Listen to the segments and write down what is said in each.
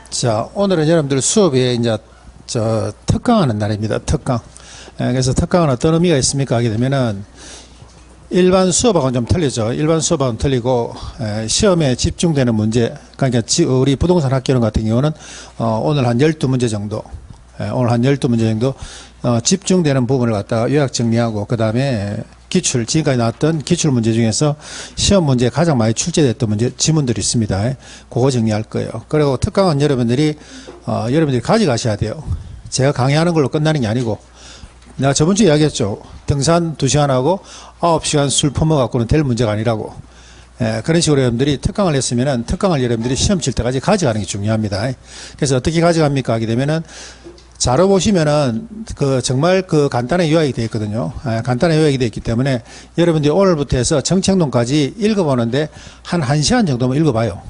자, 오늘은 여러분들 수업에 이제 특강하는 날입니다. 특강. 그래서 특강은 어떤 의미가 있습니까? 하게 되면은 일반 수업하고는 좀 틀리죠. 일반 수업하고는 틀리고 시험에 집중되는 문제. 그러니까 우리 부동산 학교 같은 경우는 오늘 한 12문제 정도, 오늘 한 12문제 정도 집중되는 부분을 갖다가 요약 정리하고 그 다음에 기출, 지금까지 나왔던 기출 문제 중에서 시험 문제에 가장 많이 출제됐던 문제, 지문들이 있습니다. 그거 정리할 거예요. 그리고 특강은 여러분들이 가져가셔야 돼요. 제가 강의하는 걸로 끝나는 게 아니고, 내가 저번 주에 이야기했죠. 등산 2시간 하고 9시간 술 퍼먹어갖고는 될 문제가 아니라고. 그런 식으로 여러분들이 특강을 했으면은 특강을 여러분들이 시험 칠 때까지 가져가는 게 중요합니다. 그래서 어떻게 가져갑니까? 하게 되면은 자료 보시면은 정말 간단하게 요약이 되어 있거든요. 간단하게 요약이 되어 있기 때문에 여러분들이 오늘부터 해서 정책론까지 읽어보는데 한 1시간 정도면 읽어봐요.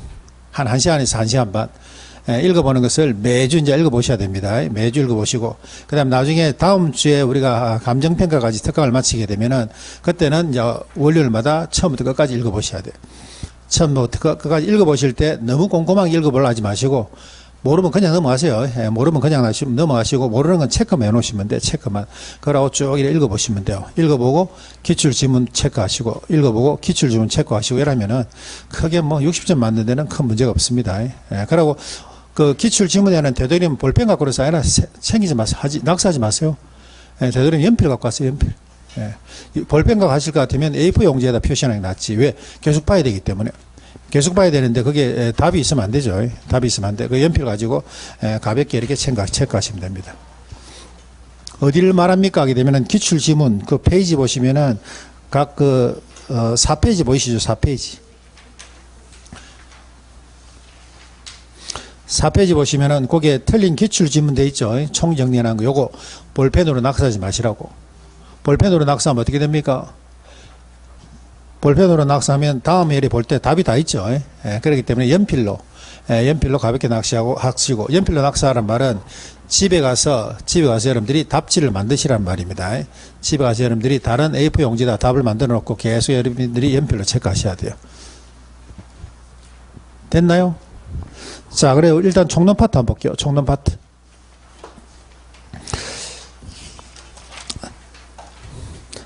한 1시간에서 1시간 반. 읽어보는 것을 매주 이제 읽어보셔야 됩니다. 매주 읽어보시고, 그 다음에 나중에 다음 주에 우리가 감정평가까지 특강을 마치게 되면은 그때는 이제 월요일마다 처음부터 끝까지 읽어보셔야 돼요. 처음부터 끝까지 읽어보실 때 너무 꼼꼼하게 읽어보려 하지 마시고, 모르면 그냥 넘어가세요. 모르면 그냥 넘어가시고, 모르는 건 체크만 해놓으시면 돼요. 체크만. 그러고 쭉 읽어보시면 돼요. 읽어보고, 기출 지문 체크하시고, 읽어보고, 기출 지문 체크하시고, 이러면은 크게 60점 맞는 데는 큰 문제가 없습니다. 그러고, 기출 지문에는 되도록이면 볼펜 갖고 그래서 아니라 챙기지 마세요. 낙서하지 마세요. 되도록이면 연필 갖고 왔어요. 연필. 볼펜 갖고 하실 것 같으면 A4 용지에다 표시하는 게 낫지. 왜? 계속 봐야 되기 때문에. 계속 봐야 되는데 그게 답이 있으면 안 되죠. 답이 있으면 안 돼. 그 연필 가지고 가볍게 이렇게 체크하시면 됩니다. 어디를 말합니까? 하게 되면은 기출 지문 그 페이지 보시면은 각 4페이지 보이시죠? 4페이지. 4페이지 보시면은 거기에 틀린 기출 지문 돼 있죠. 총 정리한 거. 요거 볼펜으로 낙서하지 마시라고. 볼펜으로 낙서하면 어떻게 됩니까? 볼펜으로 낙서하면 다음 회를 볼 때 답이 다 있죠. 그렇기 때문에 연필로 가볍게 하시고, 연필로 낙서하란 말은 집에 가서 여러분들이 답지를 만드시란 말입니다. 집에 가서 여러분들이 다른 A4 용지에다 답을 만들어 놓고 계속 여러분들이 연필로 체크하셔야 돼요. 됐나요? 자, 그래요. 일단 총론 파트 한번 볼게요. 총론 파트.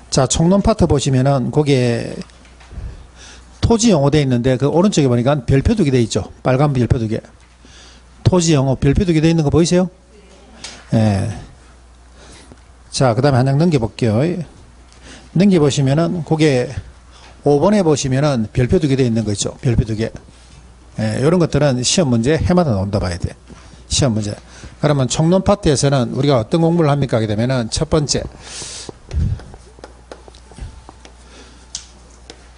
자, 총론 파트 보시면은 거기에 토지 용어 되어 있는데 그 오른쪽에 보니까 별표 2개 되어 있죠. 빨간 별표 2개. 토지 용어 별표 2개 되어 있는 거 보이세요? 자, 그 다음에 한 장 넘겨볼게요. 넘겨보시면은 거기에 5번에 보시면은 별표 2개 되어 있는 거 있죠. 별표 2개. 이런 것들은 시험 문제 해마다 나온다 봐야 돼. 시험 문제. 그러면 총론 파트에서는 우리가 어떤 공부를 합니까? 하게 되면은 첫 번째.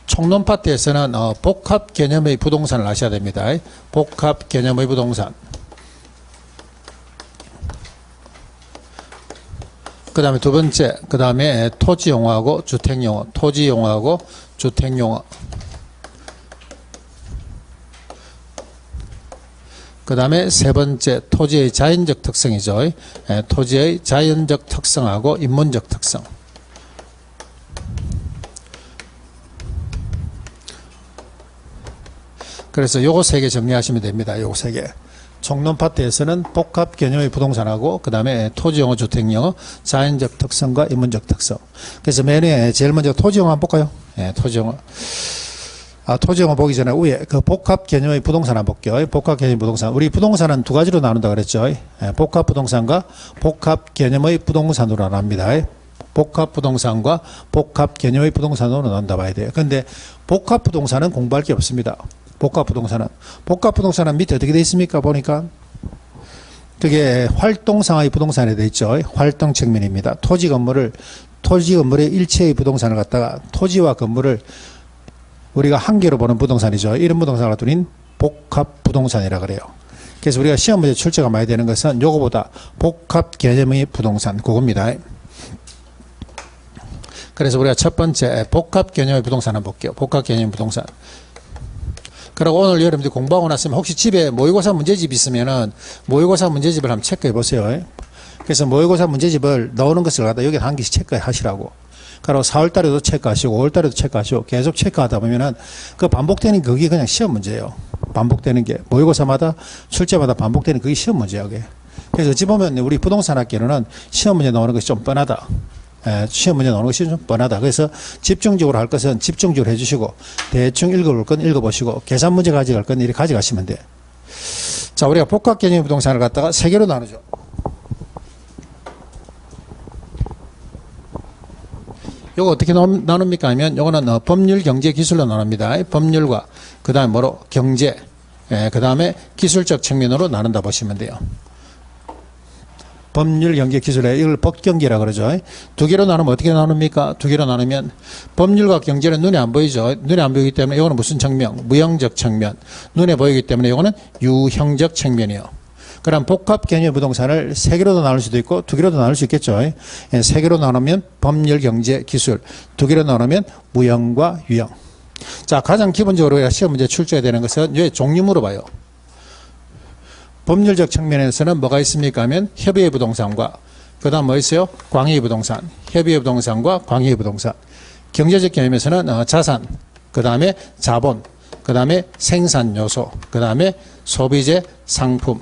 총론 파트에서는 복합 개념의 부동산을 아셔야 됩니다. 복합 개념의 부동산. 그 다음에 두 번째, 그 다음에 토지 용어하고 주택 용어, 토지 용어하고 주택 용어. 그 다음에 세 번째, 토지의 자연적 특성이죠. 토지의 자연적 특성하고 인문적 특성. 그래서 요거 3개 정리하시면 됩니다. 요거 3개. 총론 파트에서는 복합 개념의 부동산하고 그 다음에 토지용어, 주택용어, 자연적 특성과 인문적 특성. 그래서 맨 위에 제일 먼저 토지용어 한번 볼까요? 토지용어. 토지용어 보기 전에 위에 복합 개념의 부동산 한번 볼게요. 복합 개념의 부동산. 우리 부동산은 두 가지로 나눈다 그랬죠. 복합 부동산과 복합 개념의 부동산으로 나눕니다. 복합 부동산과 복합 개념의 부동산으로 나눈다 봐야 돼요. 근데 복합 부동산은 공부할 게 없습니다. 복합 부동산은 밑에 어떻게 되어 있습니까? 보니까 그게 활동상의 부동산에 되어 있죠. 활동 측면입니다. 토지 건물의 일체의 부동산을 갖다가 토지와 건물을 우리가 한 개로 보는 부동산이죠. 이런 부동산을 갖다는 복합 부동산이라 그래요. 그래서 우리가 시험 문제 출제가 많이 되는 것은 요거보다 복합 개념의 부동산 그겁니다. 그래서 우리가 첫 번째 복합 개념의 부동산 한번 볼게요. 복합 개념의 부동산. 그리고 오늘 여러분들이 공부하고 났으면 혹시 집에 모의고사 문제집 있으면은 모의고사 문제집을 한번 체크해 보세요. 그래서 모의고사 문제집을 나오는 것을 갖다 여기 한 개씩 체크하시라고. 그리고 4월 달에도 체크하시고 5월 달에도 체크하시고 계속 체크하다 보면은 그 반복되는 그게 그냥 시험 문제예요. 반복되는 게 모의고사마다 출제마다 반복되는 그게 시험 문제야. 그게. 그래서 어찌 보면 우리 부동산 학교는 시험 문제 나오는 것이 좀 뻔하다. 시험 문제 나오는 것이 좀 뻔하다. 그래서 집중적으로 할 것은 집중적으로 해주시고 대충 읽어볼 건 읽어보시고 계산 문제 가져갈 건 이렇게 가져가시면 돼. 자, 우리가 복합 개념 부동산을 갖다가 세 개로 나누죠. 요거 어떻게 나눕니까 하면 요거는 법률, 경제, 기술로 나눕니다. 법률과 그 다음에 뭐로 경제, 그 다음에 기술적 측면으로 나눈다 보시면 돼요. 법률, 경제, 기술에 이걸 법경기라 그러죠. 두 개로 나누면 어떻게 나눕니까? 두 개로 나누면 법률과 경제는 눈에 안 보이죠. 눈에 안 보이기 때문에 이거는 무슨 측면? 무형적 측면. 눈에 보이기 때문에 이거는 유형적 측면이요. 그럼 복합 개념 부동산을 세 개로도 나눌 수도 있고 두 개로도 나눌 수 있겠죠. 세 개로 나누면 법률, 경제, 기술. 두 개로 나누면 무형과 유형. 자, 가장 기본적으로 시험 문제 출제해야 되는 것은 왜 종류 물어봐요. 법률적 측면에서는 뭐가 있습니까 하면 협의의 부동산과 그 다음 뭐 있어요? 광의의 부동산. 협의의 부동산과 광의의 부동산. 경제적 개념에서는 자산, 그 다음에 자본, 그 다음에 생산 요소, 그 다음에 소비재 상품,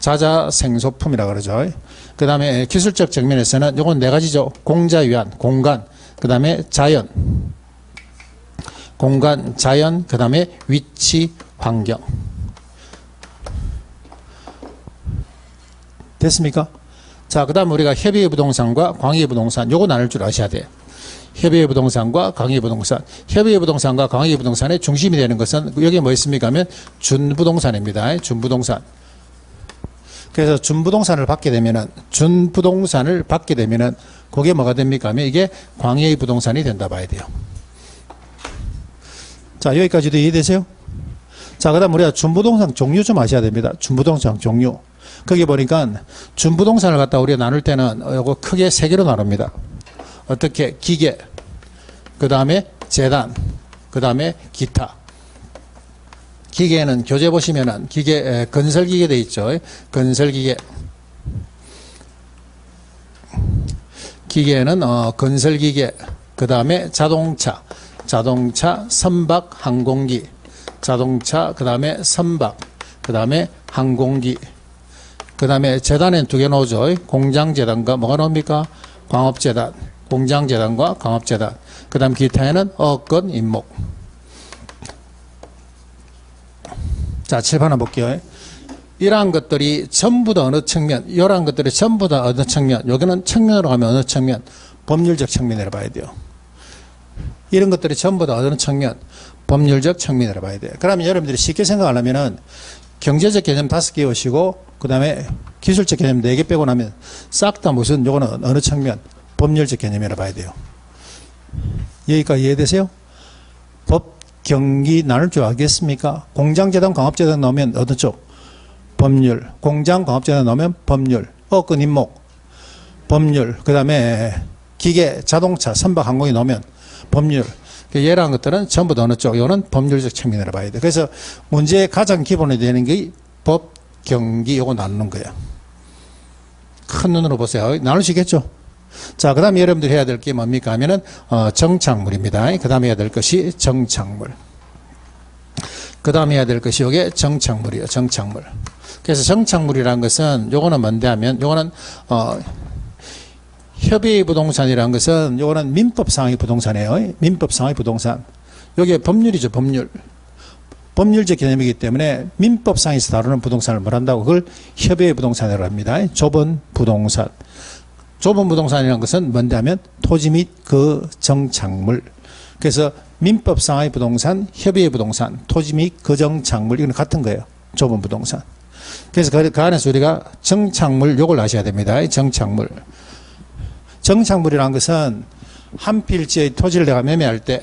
자자생소품이라고 그러죠. 그 다음에 기술적 측면에서는 요건 네 가지죠. 공자유한, 공간, 그 다음에 자연, 공간, 자연, 그 다음에 위치, 환경. 됐습니까? 자, 그 다음 우리가 협의의 부동산과 광의의 부동산, 요거 나눌 줄 아셔야 돼요. 협의의 부동산과 광의의 부동산. 협의의 부동산과 광의의 부동산의 중심이 되는 것은 여기 뭐 있습니까 하면 준부동산입니다. 준부동산. 그래서 준부동산을 받게 되면은 그게 뭐가 됩니까 하면 이게 광의의 부동산이 된다 봐야 돼요. 자, 여기까지도 이해되세요? 자, 그 다음 우리가 준부동산 종류 좀 아셔야 됩니다. 준부동산 종류. 거기 보니까 준부동산을 갖다 우리가 나눌 때는 요거 크게 세 개로 나눕니다. 어떻게? 기계, 그 다음에 재단, 그 다음에 기타. 기계는 교재 보시면은 기계, 건설기계 돼 있죠. 건설기계. 기계는 건설기계, 그 다음에 자동차, 선박, 항공기, 자동차, 그 다음에 선박, 그 다음에 항공기. 그 다음에 재단에는 두 개 나오죠. 공장재단과 뭐가 나옵니까? 광업재단. 공장재단과 광업재단. 그 다음 기타에는 어건, 임목. 자, 칠판 한번 볼게요. 이러한 것들이 전부 다 어느 측면, 이러한 것들이 전부 다 어느 측면, 여기는 측면으로 가면 어느 측면, 법률적 측면이라 봐야 돼요. 이런 것들이 전부 다 어느 측면, 법률적 측면이라 봐야 돼요. 그러면 여러분들이 쉽게 생각하려면은 경제적 개념 5개 오시고 그 다음에 기술적 개념 4개 빼고 나면 싹 다 무슨 요거는 어느 측면 법률적 개념이라 봐야 돼요. 여기까지 이해되세요? 법, 경기 나눌 줄 알겠습니까? 공장재단, 광업재단 나오면 어느 쪽? 법률. 공장, 광업재단 나오면 법률. 어건, 임목. 법률. 그 다음에 기계, 자동차, 선박, 항공이 나오면 법률. 얘랑 것들은 전부 다 어느 쪽? 이거는 법률적 측면이라 봐야 돼. 그래서 문제의 가장 기본이 되는 게 법, 경기, 요거 나누는 거야. 큰 눈으로 보세요. 나누시겠죠? 자, 그 다음에 여러분들이 해야 될 게 뭡니까 하면은, 정착물입니다. 그 다음에 해야 될 것이 정착물. 그 다음에 해야 될 것이 요게 정착물이에요. 정착물. 그래서 정착물이라는 것은 요거는 뭔데 하면, 요거는, 협의의 부동산이라는 것은 요거는 민법상의 부동산이에요. 민법상의 부동산. 요게 법률이죠. 법률. 법률적 개념이기 때문에 민법상에서 다루는 부동산을 뭘 한다고? 그걸 협의의 부동산이라고 합니다. 좁은 부동산. 좁은 부동산이라는 것은 뭔데 하면 토지 및 그 정착물. 그래서 민법상의 부동산, 협의의 부동산, 토지 및 그 정착물 이건 같은 거예요. 좁은 부동산. 그래서 그 안에서 우리가 정착물 요걸 아셔야 됩니다. 정착물. 정착물이라는 것은 한 필지의 토지를 내가 매매할 때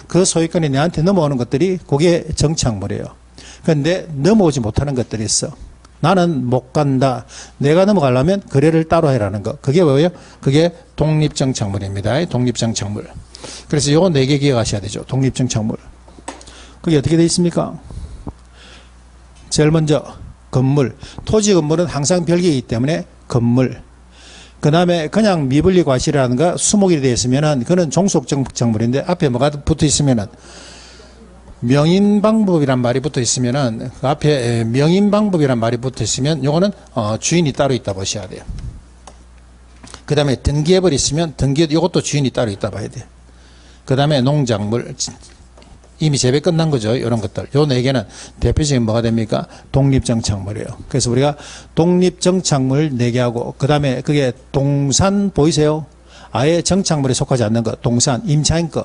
그 소유권이 내한테 넘어오는 것들이 그게 정착물이에요. 그런데 넘어오지 못하는 것들이 있어. 나는 못 간다. 내가 넘어가려면 거래를 따로 해라는 거. 그게 뭐예요? 그게 독립정착물입니다. 독립정착물. 그래서 요거 4개 기억하셔야 되죠. 독립정착물. 그게 어떻게 되어 있습니까? 제일 먼저 건물. 토지 건물은 항상 별개이기 때문에 건물. 그 다음에 그냥 미분리 과실이라든가 수목이 되어 있으면은 그는 종속작물인데 앞에 뭐가 붙어 있으면은 명인방법이란 말이 붙어 있으면은 그 앞에 명인방법이란 말이 붙어 있으면 요거는 주인이 따로 있다 보셔야 돼요. 그 다음에 등기해버리 있으면 이것도 주인이 따로 있다 봐야 돼요. 그 다음에 농작물 이미 재배 끝난 거죠. 이런 것들. 요 네 개는 대표적인 뭐가 됩니까? 독립정착물이에요. 그래서 우리가 독립정착물 네 개하고 그 다음에 그게 동산 보이세요? 아예 정착물에 속하지 않는 거. 동산, 임차인 거.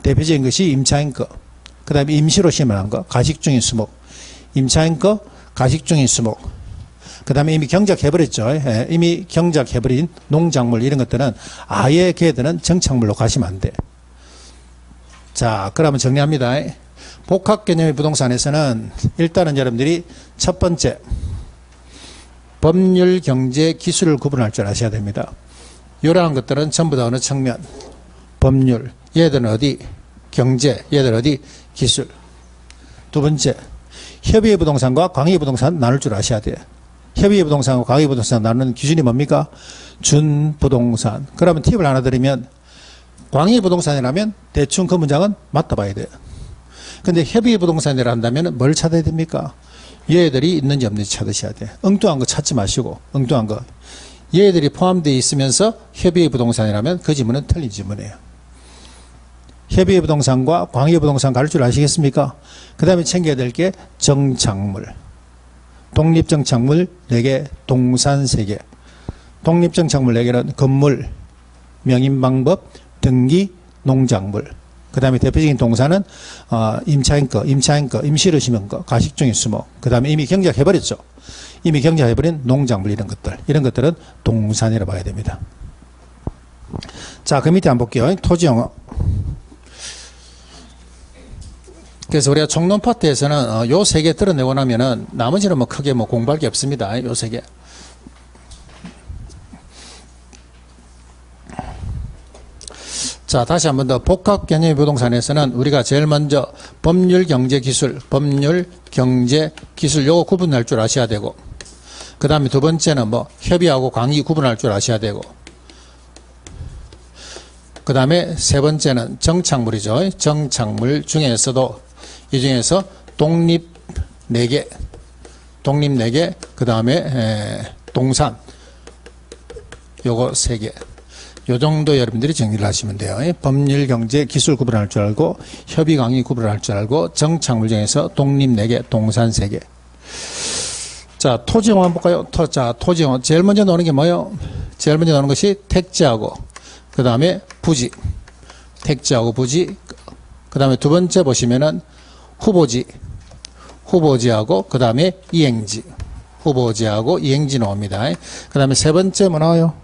대표적인 것이 임차인 거. 그 다음에 임시로 심어놓은 거. 가식중인 수목. 임차인 거, 가식중인 수목. 그 다음에 이미 경작해버렸죠. 예, 이미 경작해버린 농작물 이런 것들은 아예 걔들은 정착물로 가시면 안 돼. 자, 그러면 정리합니다. 복합개념의 부동산에서는 일단은 여러분들이 첫 번째 법률, 경제, 기술을 구분할 줄 아셔야 됩니다. 이러한 것들은 전부 다 어느 측면? 법률, 얘들은 어디? 경제, 얘들 어디? 기술. 두 번째, 협의의 부동산과 광의의 부동산 나눌 줄 아셔야 돼요. 협의의 부동산과 광의의 부동산 나누는 기준이 뭡니까? 준부동산. 그러면 팁을 하나 드리면 광의 부동산이라면 대충 그 문장은 맞다 봐야 돼요. 근데 협의 부동산이라 한다면 뭘 찾아야 됩니까? 얘들이 있는지 없는지 찾으셔야 돼요. 엉뚱한 거 찾지 마시고, 엉뚱한 거. 얘들이 포함되어 있으면서 협의 부동산이라면 그 지문은 틀린 지문이에요. 협의 부동산과 광의 부동산 가를 줄 아시겠습니까? 그 다음에 챙겨야 될 게 정착물. 독립정착물 4개, 동산 3개. 독립정착물 4개는 건물, 명인방법, 등기, 농작물. 그 다음에 대표적인 동사는 임차인 거, 임시로 심은 거, 가식중인 수목. 그 다음에 이미 경작해버렸죠. 이미 경작해버린 농작물 이런 것들. 이런 것들은 동산이라고 봐야 됩니다. 자, 그 밑에 한번 볼게요. 토지용어. 그래서 우리가 총론 파트에서는 요 3개 드러내고 나면은 나머지는 뭐 크게 뭐 공부할 게 없습니다. 요 3개. 자, 다시 한 번 더 복합 개념의 부동산에서는 우리가 제일 먼저 법률, 경제, 기술, 요거 구분할 줄 아셔야 되고, 그 다음에 두 번째는 뭐 협의하고 광의 구분할 줄 아셔야 되고, 그 다음에 세 번째는 정착물이죠. 정착물 중에서도 이 중에서 독립 4개, 그 다음에 동산 요거 3개. 요 정도 여러분들이 정리를 하시면 돼요. 법률, 경제, 기술 구분할 줄 알고, 협의, 강의 구분할 줄 알고, 정착물 중에서 독립 4개, 동산 3개. 자, 토지용어 한번 볼까요? 토지용어. 제일 먼저 나오는 게 뭐예요? 제일 먼저 나오는 것이 택지하고, 그 다음에 부지. 택지하고 부지. 그 다음에 두 번째 보시면은 후보지하고, 그 다음에 이행지. 후보지하고 이행지 나옵니다. 그 다음에 세 번째 뭐 나와요?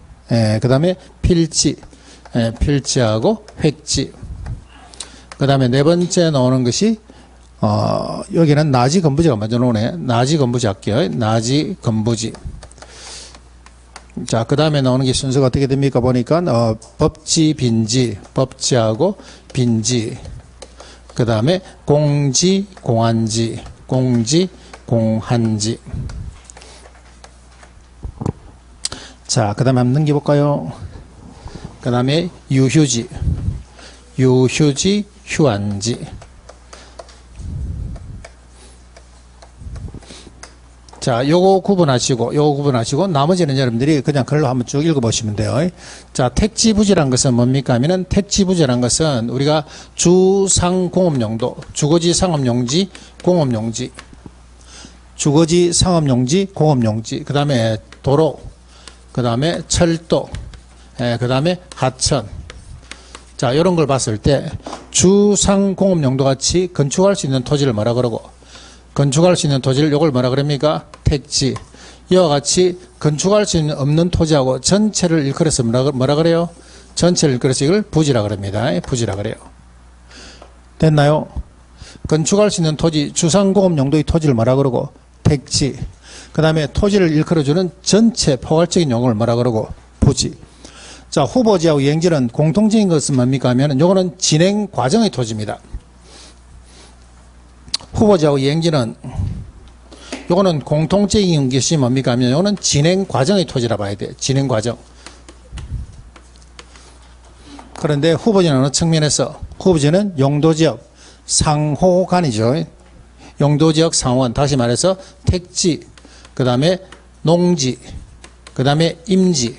그 다음에 필지, 필지하고 획지. 그 다음에 네 번째 나오는 것이, 여기는 나지 건부지가 먼저 나오네. 나지 건부지 할게요. 나지 건부지. 자, 그 다음에 나오는 게 순서가 어떻게 됩니까? 보니까, 법지, 빈지, 법지하고 빈지. 그 다음에 공지, 공한지, 공지, 공한지. 자, 그 다음에 한번 넘겨볼까요? 그 다음에 유휴지, 휴안지. 자, 요거 구분하시고, 나머지는 여러분들이 그냥 글로 한번 쭉 읽어보시면 돼요. 자, 택지부지란 것은 뭡니까 하면은, 택지부지란 것은 우리가 주상공업용도, 주거지, 상업용지, 공업용지, 주거지, 상업용지, 공업용지, 그 다음에 도로, 그 다음에 철도, 그 다음에 하천. 자, 이런 걸 봤을 때 주상공업용도 같이 건축할 수 있는 토지를 뭐라 그러고, 건축할 수 있는 토지를 요걸 뭐라 그럽니까? 택지. 이와 같이 건축할 수 있는 없는 토지하고 전체를 일컬어서 뭐라 그래요? 전체를 일컬어서 이걸 부지라 그럽니다. 부지라 그래요. 됐나요? 건축할 수 있는 토지, 주상공업용도의 토지를 뭐라 그러고? 택지. 그 다음에 토지를 일컬어주는 전체 포괄적인 용어를 뭐라 그러고? 부지. 자, 후보지하고 이행지는 공통적인 것은 뭡니까 하면 요거는 진행 과정의 토지입니다. 후보지하고 이행지는 요거는 공통적인 것이 뭡니까 하면 요거는 진행 과정의 토지라 봐야 돼. 진행 과정. 그런데 후보지는 어느 측면에서? 후보지는 용도지역 상호간이죠. 용도지역 상호간, 다시 말해서 택지, 그 다음에 농지, 그 다음에 임지.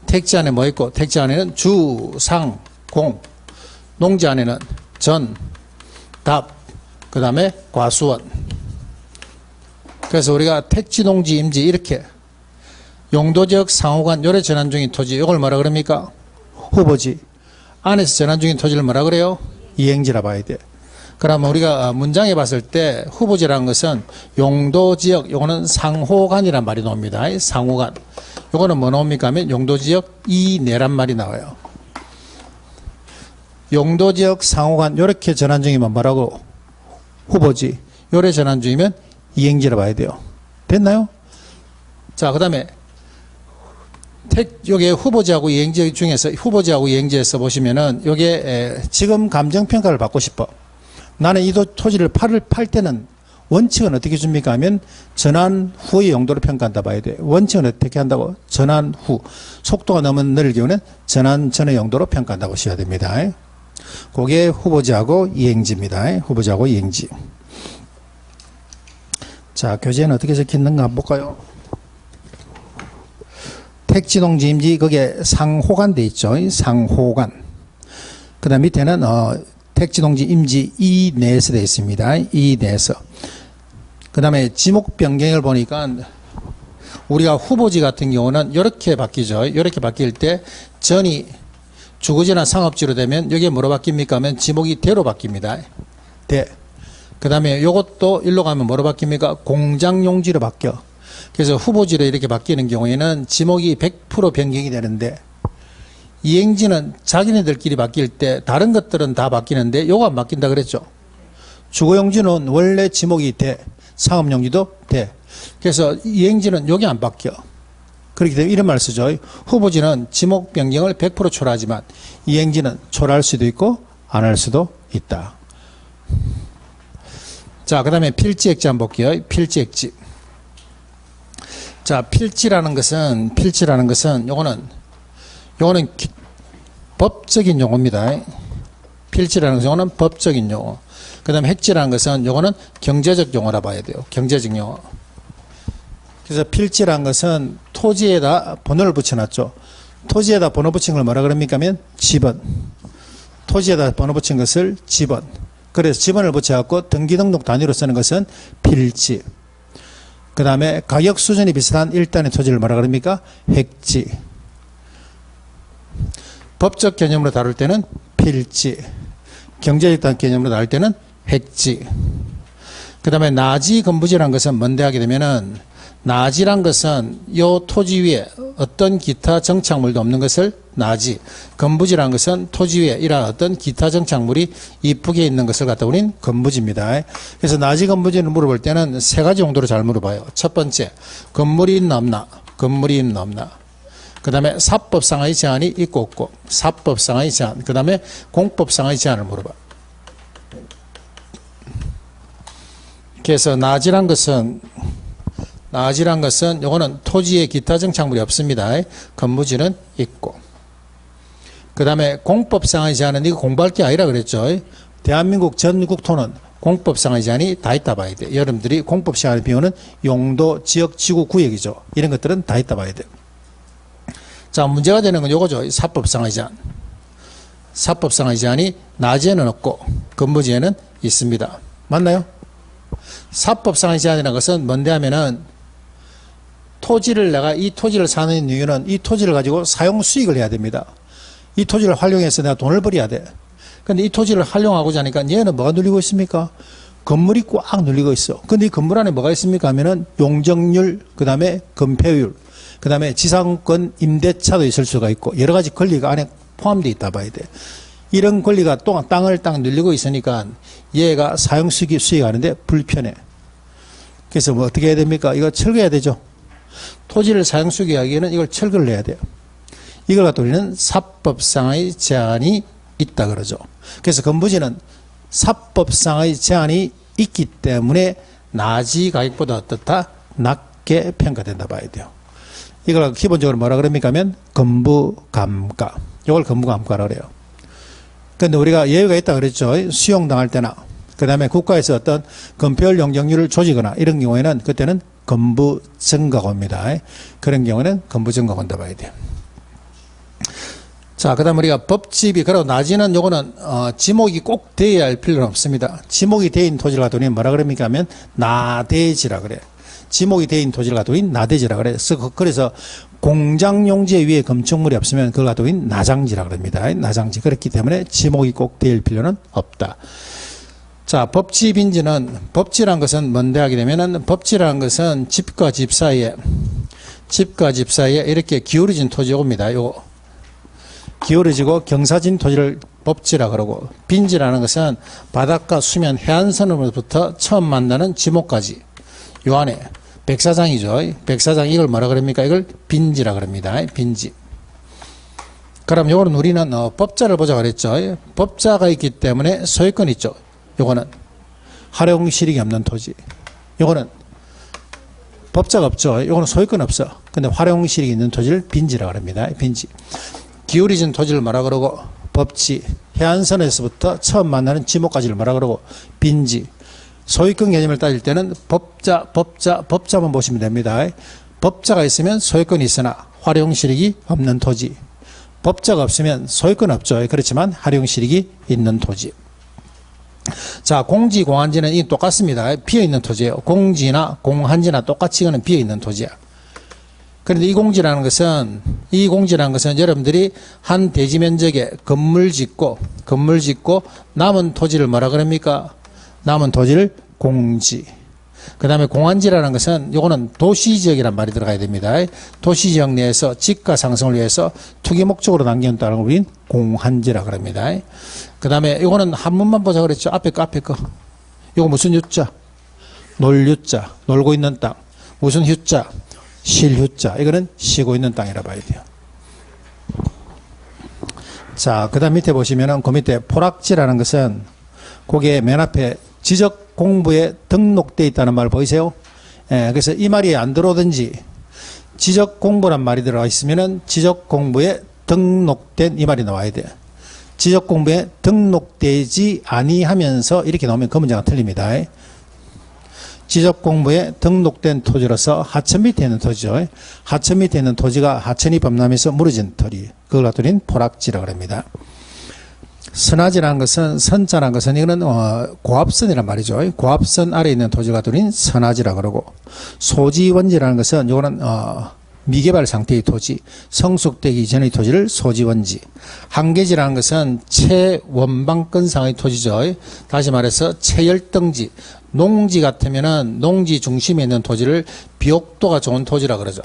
택지 안에 뭐 있고, 택지 안에는 주, 상, 공. 농지 안에는 전, 답, 그 다음에 과수원. 그래서 우리가 택지, 농지, 임지 이렇게 용도지역 상호간 요래 전환 중인 토지, 이걸 뭐라 그럽니까? 후보지. 안에서 전환 중인 토지를 뭐라 그래요? 이행지라 봐야 돼. 그러면 우리가 문장에 봤을 때 후보지라는 것은 용도지역, 요거는 상호간이란 말이 나옵니다. 상호간. 요거는 뭐 나옵니까 하면 용도지역 이내란 말이 나와요. 용도지역 상호간 요렇게 전환 중이면 뭐라고? 후보지. 요래 전환 중이면 이행지라 봐야 돼요. 됐나요? 자, 그 다음에 요게 후보지하고 이행지 중에서 후보지하고 이행지에서 보시면은 요게 지금 감정평가를 받고 싶어. 나는 이 토지를 팔 때는 원칙은 어떻게 줍니까 하면 전환 후의 용도로 평가한다 봐야 돼. 원칙은 어떻게 한다고? 전환 후. 속도가 너무 느릴 경우는 전환 전의 용도로 평가한다고 보셔야 됩니다. 그게 후보지하고 이행지입니다. 후보지하고 이행지. 자, 교재는 어떻게 적혀있는가 한번 볼까요? 택지, 농지, 임지, 거기에 상호간 돼 있죠. 상호간. 그 다음 밑에는, 택지, 농지, 임지, 이 내에서 돼 있습니다. 이 내에서. 그 다음에 지목 변경을 보니까, 우리가 후보지 같은 경우는 이렇게 바뀌죠. 이렇게 바뀔 때, 전이 주거지나 상업지로 되면, 여기에 뭐로 바뀝니까 하면 지목이 대로 바뀝니다. 대. 그 다음에 요것도 일로 가면 뭐로 바뀝니까? 공장용지로 바뀌어. 그래서 후보지로 이렇게 바뀌는 경우에는 지목이 100% 변경이 되는데 이행지는 자기네들끼리 바뀔 때 다른 것들은 다 바뀌는데 요거 안 바뀐다 그랬죠. 주거용지는 원래 지목이 돼. 상업용지도 돼. 그래서 이행지는 요게 안 바뀌어. 그렇기 때문에 이런 말을 쓰죠. 후보지는 지목 변경을 100% 초래하지만 이행지는 초래할 수도 있고 안 할 수도 있다. 자, 그 다음에 필지액지 한번 볼게요. 필지액지. 자, 필지라는 것은 요거는 법적인 용어입니다. 필지라는 것은 요거는 법적인 용어. 그 다음에 핵지라는 것은 요거는 경제적 용어라 봐야 돼요. 경제적 용어. 그래서 필지라는 것은 토지에다 번호를 붙여놨죠. 토지에다 번호 붙인 걸 뭐라 그럽니까 하면 지번. 토지에다 번호 붙인 것을 지번. 그래서 지번을 붙여갖고 등기등록 단위로 쓰는 것은 필지. 그 다음에 가격 수준이 비슷한 일단의 토지를 뭐라 그럽니까? 획지. 법적 개념으로 다룰 때는 필지. 경제적 개념으로 다룰 때는 획지. 그 다음에 나지 건부지라는 것은 뭔데 하게 되면은 나지란 것은 요 토지 위에 어떤 기타 정착물도 없는 것을 나지. 건부지란 것은 토지 위에 이러한 어떤 기타 정착물이 이쁘게 있는 것을 갖다 우린 건부지입니다. 그래서 나지 건부지를 물어볼 때는 세 가지 용도로 잘 물어봐요. 첫 번째, 건물이 있나 없나? 건물이 있나 없나? 그 다음에 사법상의 제한이 있고 없고, 사법상의 제한. 그 다음에 공법상의 제한을 물어봐. 그래서 나지란 것은 요거는 토지에 기타 정착물이 없습니다. 건부지는 있고. 그 다음에 공법상의 제한은 이거 공부할 게 아니라 그랬죠. 대한민국 전 국토는 공법상의 제한이 다 있다 봐야 돼. 여러분들이 공법 시간에 비우는 용도, 지역, 지구, 구역이죠. 이런 것들은 다 있다 봐야 돼. 자, 문제가 되는 건 요거죠. 사법상의 제한. 사법상의 제한이 나지에는 없고 건부지에는 있습니다. 맞나요? 사법상의 제한이라는 것은 뭔데 하면은 내가 이 토지를 사는 이유는 이 토지를 가지고 사용 수익을 해야 됩니다. 이 토지를 활용해서 내가 돈을 벌어야 돼. 근데 이 토지를 활용하고자 하니까 얘는 뭐가 눌리고 있습니까? 건물이 꽉 눌리고 있어. 근데 이 건물 안에 뭐가 있습니까 하면은 용적률, 그 다음에 건폐율, 그 다음에 지상권 임대차도 있을 수가 있고 여러 가지 권리가 안에 포함되어 있다 봐야 돼. 이런 권리가 또 땅을 딱 눌리고 있으니까 얘가 사용 수익하는데 불편해. 그래서 뭐 어떻게 해야 됩니까? 이거 철거해야 되죠. 토지를 사용 수익하기에는 이걸 철거를 해야 돼요. 이걸 갖다 우리는 사법상의 제한이 있다 그러죠. 그래서 건부지는 사법상의 제한이 있기 때문에 나지 가격보다 어떻다? 낮게 평가된다 봐야 돼요. 이걸 기본적으로 뭐라 그럽니까 하면 건부감가. 이걸 건부감가라 그래요. 근데 우리가 예외가 있다 그랬죠. 수용당할 때나, 그 다음에 국가에서 어떤 금별 용적률을 조지거나 이런 경우에는 그때는 건부증가가 옵니다. 그런 경우는 건부증가가 온다 봐야 돼요. 자, 그 다음 우리가 법집이, 그리고 낮에는 요거는, 지목이 꼭 되어야 할 필요는 없습니다. 지목이 되어 있는 토지를 가두니 뭐라 그럽니까 하면, 나대지라 그래. 지목이 되어 있는 토지를 가두니 나대지라 그래. 그래서 공장용지 위에 건축물이 없으면 그걸 가두니 나장지라 그럽니다. 나장지. 그렇기 때문에 지목이 꼭 되어 있을 필요는 없다. 자, 법지빈지는, 법지란 것은 뭔데 하게 되면은, 법지라는 것은 집과 집 사이에 이렇게 기울어진 토지가 옵니다. 요거. 기울어지고 경사진 토지를 법지라 그러고, 빈지라는 것은 바닷가 수면 해안선으로부터 처음 만나는 지목까지 요 안에 백사장이죠. 백사장 이걸 뭐라 그럽니까? 이걸 빈지라 그럽니다. 빈지. 그럼 요거는 우리는 법자를 보자 그랬죠. 법자가 있기 때문에 소유권 있죠. 요거는 활용 실익이 없는 토지. 요거는 법자가 없죠. 요거는 소유권 없어. 근데 활용 실익이 있는 토지를 빈지라 그럽니다. 빈지. 기울어진 토지를 뭐라 그러고, 법지. 해안선에서부터 처음 만나는 지목까지를 뭐라 그러고, 빈지. 소유권 개념을 따질 때는 법자만 보시면 됩니다. 법자가 있으면 소유권이 있으나 활용 실익이 없는 토지. 법자가 없으면 소유권 없죠. 그렇지만 활용 실익이 있는 토지. 자, 공지, 공한지는 이 똑같습니다. 비어있는 토지예요. 공지나 공한지나 똑같이 이거는 비어있는 토지야. 그런데 이 공지라는 것은 여러분들이 한 대지 면적에 건물 짓고 남은 토지를 뭐라 그럽니까? 남은 토지를 공지. 그 다음에 공한지라는 것은 요거는 도시지역이란 말이 들어가야 됩니다. 도시지역 내에서 집가 상승을 위해서 투기 목적으로 남겨놓다는 걸 우린 공한지라 그럽니다. 그 다음에 요거는 한문만 보자 그랬죠. 앞에 거. 요거 무슨 유자? 놀유자. 놀고 있는 땅. 무슨 휴자? 실휴자. 이거는 쉬고 있는 땅이라 봐야 돼요. 자, 그 다음 밑에 보시면은 그 밑에 포락지라는 것은 거기에 맨 앞에 지적 공부에 등록되어 있다는 말 보이세요? 예, 그래서 이 말이 안 들어오든지 지적 공부란 말이 들어가 있으면은 지적 공부에 등록된 이 말이 나와야 돼요. 지적 공부에 등록되지 아니하면서 이렇게 나오면 그 문제가 틀립니다. 지적 공부에 등록된 토지로서 하천 밑에 있는 토지죠. 하천 밑에 있는 토지가 하천이 범람해서 무너진 터리. 그걸 갖더니 포락지라고 합니다. 선화지라는 것은, 선자라는 것은 이거는 고압선이란 말이죠. 고압선 아래에 있는 토지가 둘인 선화지라고 그러고, 소지원지라는 것은 이거는 미개발 상태의 토지, 성숙되기 이전의 토지를 소지원지. 한계지라는 것은 최원방권상의 토지죠. 다시 말해서 최열등지. 농지 같으면은 농지 중심에 있는 토지를 비옥도가 좋은 토지라 그러죠.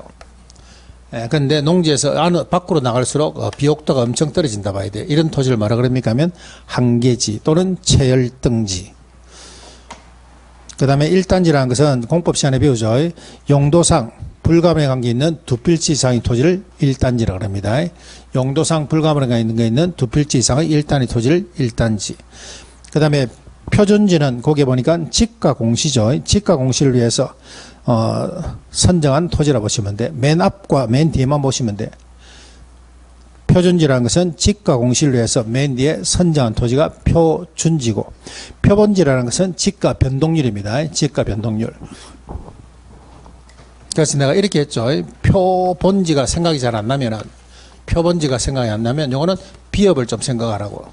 근데 농지에서 밖으로 나갈수록 비옥도가 엄청 떨어진다 봐야 돼. 이런 토지를 뭐라 그럽니까 하면 한계지 또는 최열등지. 그 다음에 1단지라는 것은 공법 시간에 배우죠. 용도상 불가분에 관계 있는 두 필지 이상의 토지를 1단지라고 합니다. 용도상 불가분에 관계 있는 두 필지 이상의 1단위 토지를 1단지. 그 다음에 표준지는 거기에 보니까 지가 공시죠. 지가 공시를 위해서 선정한 토지라 보시면 돼. 맨 앞과 맨 뒤에만 보시면 돼. 표준지라는 것은 지가 공시를 위해서 맨 뒤에 선정한 토지가 표준지고, 표본지라는 것은 지가 변동률입니다. 지가 변동률. 그래서 내가 이렇게 했죠. 표본지가 생각이 잘 안 나면은, 표본지가 생각이 안 나면 요거는 비업을 좀 생각하라고.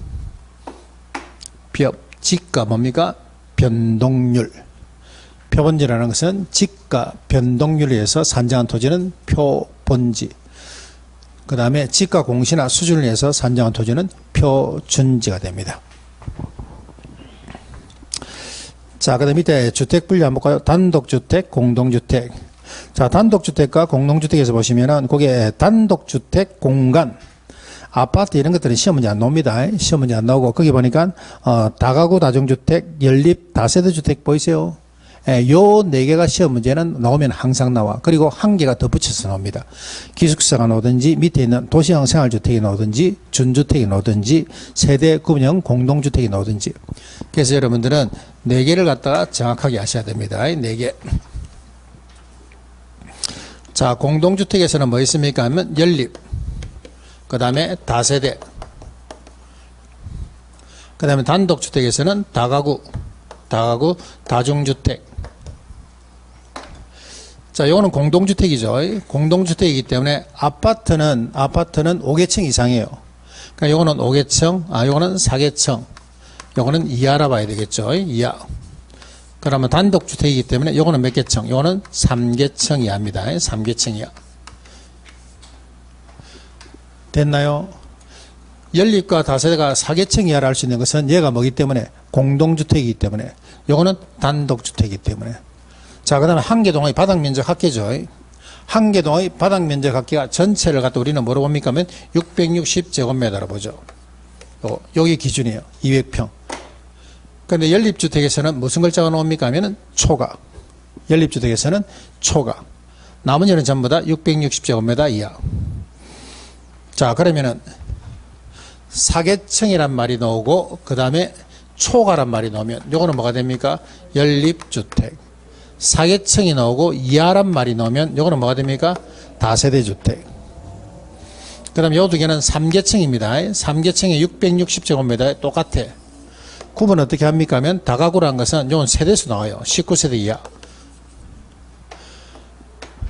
비업. 지가 뭡니까? 변동률. 표본지라는 것은 지가 변동률에 의해서 산정한 토지는 표본지. 그 다음에 지가 공시나 수준을 위해서 산정한 토지는 표준지가 됩니다. 자, 그 다음 밑에 주택 분류 한번 볼까요? 단독주택, 공동주택. 자, 단독주택과 공동주택에서 보시면은 거기에 단독주택 공간, 아파트 이런 것들은 시험 문제 안 나옵니다. 시험 문제 안 나오고, 거기 보니까 다가구 다중주택, 연립 다세대주택 보이세요? 요 네 개가 시험 문제는 나오면 항상 나와. 그리고 한 개가 더 붙여서 나옵니다. 기숙사가 나오든지 밑에 있는 도시형 생활주택이 나오든지 준주택이 나오든지 세대 구분형 공동주택이 나오든지. 그래서 여러분들은 네 개를 갖다가 정확하게 아셔야 됩니다. 네 개. 자, 공동주택에서는 뭐 있습니까 하면 연립, 그 다음에 다세대, 그 다음에 단독주택에서는 다가구, 다중주택. 자, 요거는 공동주택이죠. 공동주택이기 때문에 아파트는 5개층 이상이에요. 그러니까 요거는 5개층, 요거는 4개층, 요거는 이하라 봐야 되겠죠. 이하. 그러면 단독주택이기 때문에 요거는 몇 개층? 요거는 3개층 이하입니다. 3개층 이하. 됐나요? 연립과 다세대가 4개층 이하를 할 수 있는 것은 얘가 뭐기 때문에? 공동주택이기 때문에. 요거는 단독주택이기 때문에. 자, 그 다음에 한개동의 바닥면적 합계죠. 한개동의 바닥면적 합계가 전체를 갖다 우리는 뭐로 봅니까? 하면 660제곱미터로 보죠. 여기 기준이에요. 200평. 그런데 연립주택에서는 무슨 글자가 나옵니까? 하면은 초가. 연립주택에서는 초가. 나머지는 전부 다 660제곱미터 이하. 자, 그러면은 4개층이란 말이 나오고 그 다음에 초가란 말이 나오면 요거는 뭐가 됩니까? 연립주택. 4개층이 나오고 이하란 말이 나오면 요거는 뭐가 됩니까? 다세대주택. 그 다음에 요 두 개는 3계층입니다. 3계층에 660제곱미터에 똑같아. 구분 어떻게 합니까? 하면 다가구라는 것은 요건 세대수 나와요. 19세대 이하.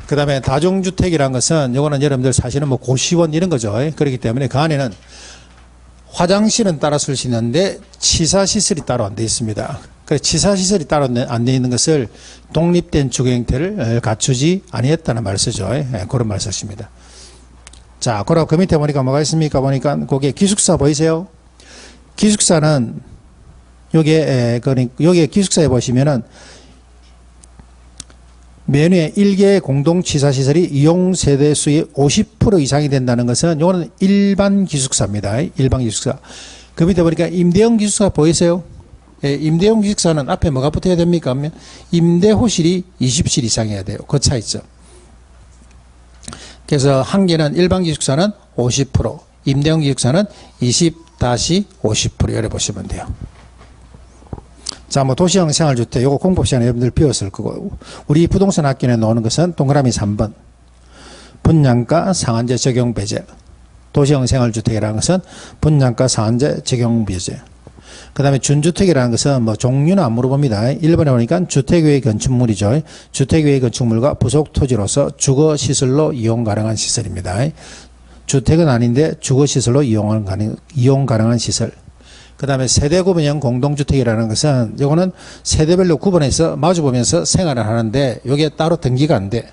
그 다음에 다중주택이라는 것은 요거는 여러분들 사실은 뭐 고시원 이런 거죠. 그렇기 때문에 그 안에는 화장실은 따로 쓸 수 있는데 치사시설이 따로 안 되어 있습니다. 그래서 치사시설이 따로 안 되어 있는 것을 독립된 주거 형태를 갖추지 아니했다는 말을 쓰죠. 그런 말을 썼습니다. 자, 그리고 그 밑에 보니까 뭐가 있습니까? 보니까 거기에 기숙사 보이세요? 기숙사는 여기에 기숙사에 보시면은 메뉴에 1개의 공동치사시설이 이용세대수의 50% 이상이 된다는 것은 이거는 일반 기숙사입니다. 일반 기숙사. 그 밑에 보니까 임대형 기숙사 보이세요? 예, 임대형 기숙사는 앞에 뭐가 붙어야 됩니까? 하면 임대호실이 20실 이상이어야 돼요. 그 차이죠. 그래서 한 개는 일반 기숙사는 50%, 임대형 기숙사는 20-50% 이렇게 보시면 돼요. 자, 뭐 도시형 생활주택, 요거 공부 시간에 여러분들 배웠을 거고, 우리 부동산 학교에 나오는 것은 동그라미 3번. 분양가 상한제 적용 배제. 도시형 생활주택이라는 것은 분양가 상한제 적용 배제. 그 다음에 준주택이라는 것은 뭐 종류는 안 물어봅니다. 1번에 보니까 주택외의 건축물이죠. 주택외의 건축물과 부속 토지로서 주거시설로 이용 가능한 시설입니다. 주택은 아닌데 주거시설로 이용 가능한 시설. 그 다음에 세대구분형 공동주택이라는 것은 이거는 세대별로 구분해서 마주보면서 생활을 하는데 이게 따로 등기가 안 돼.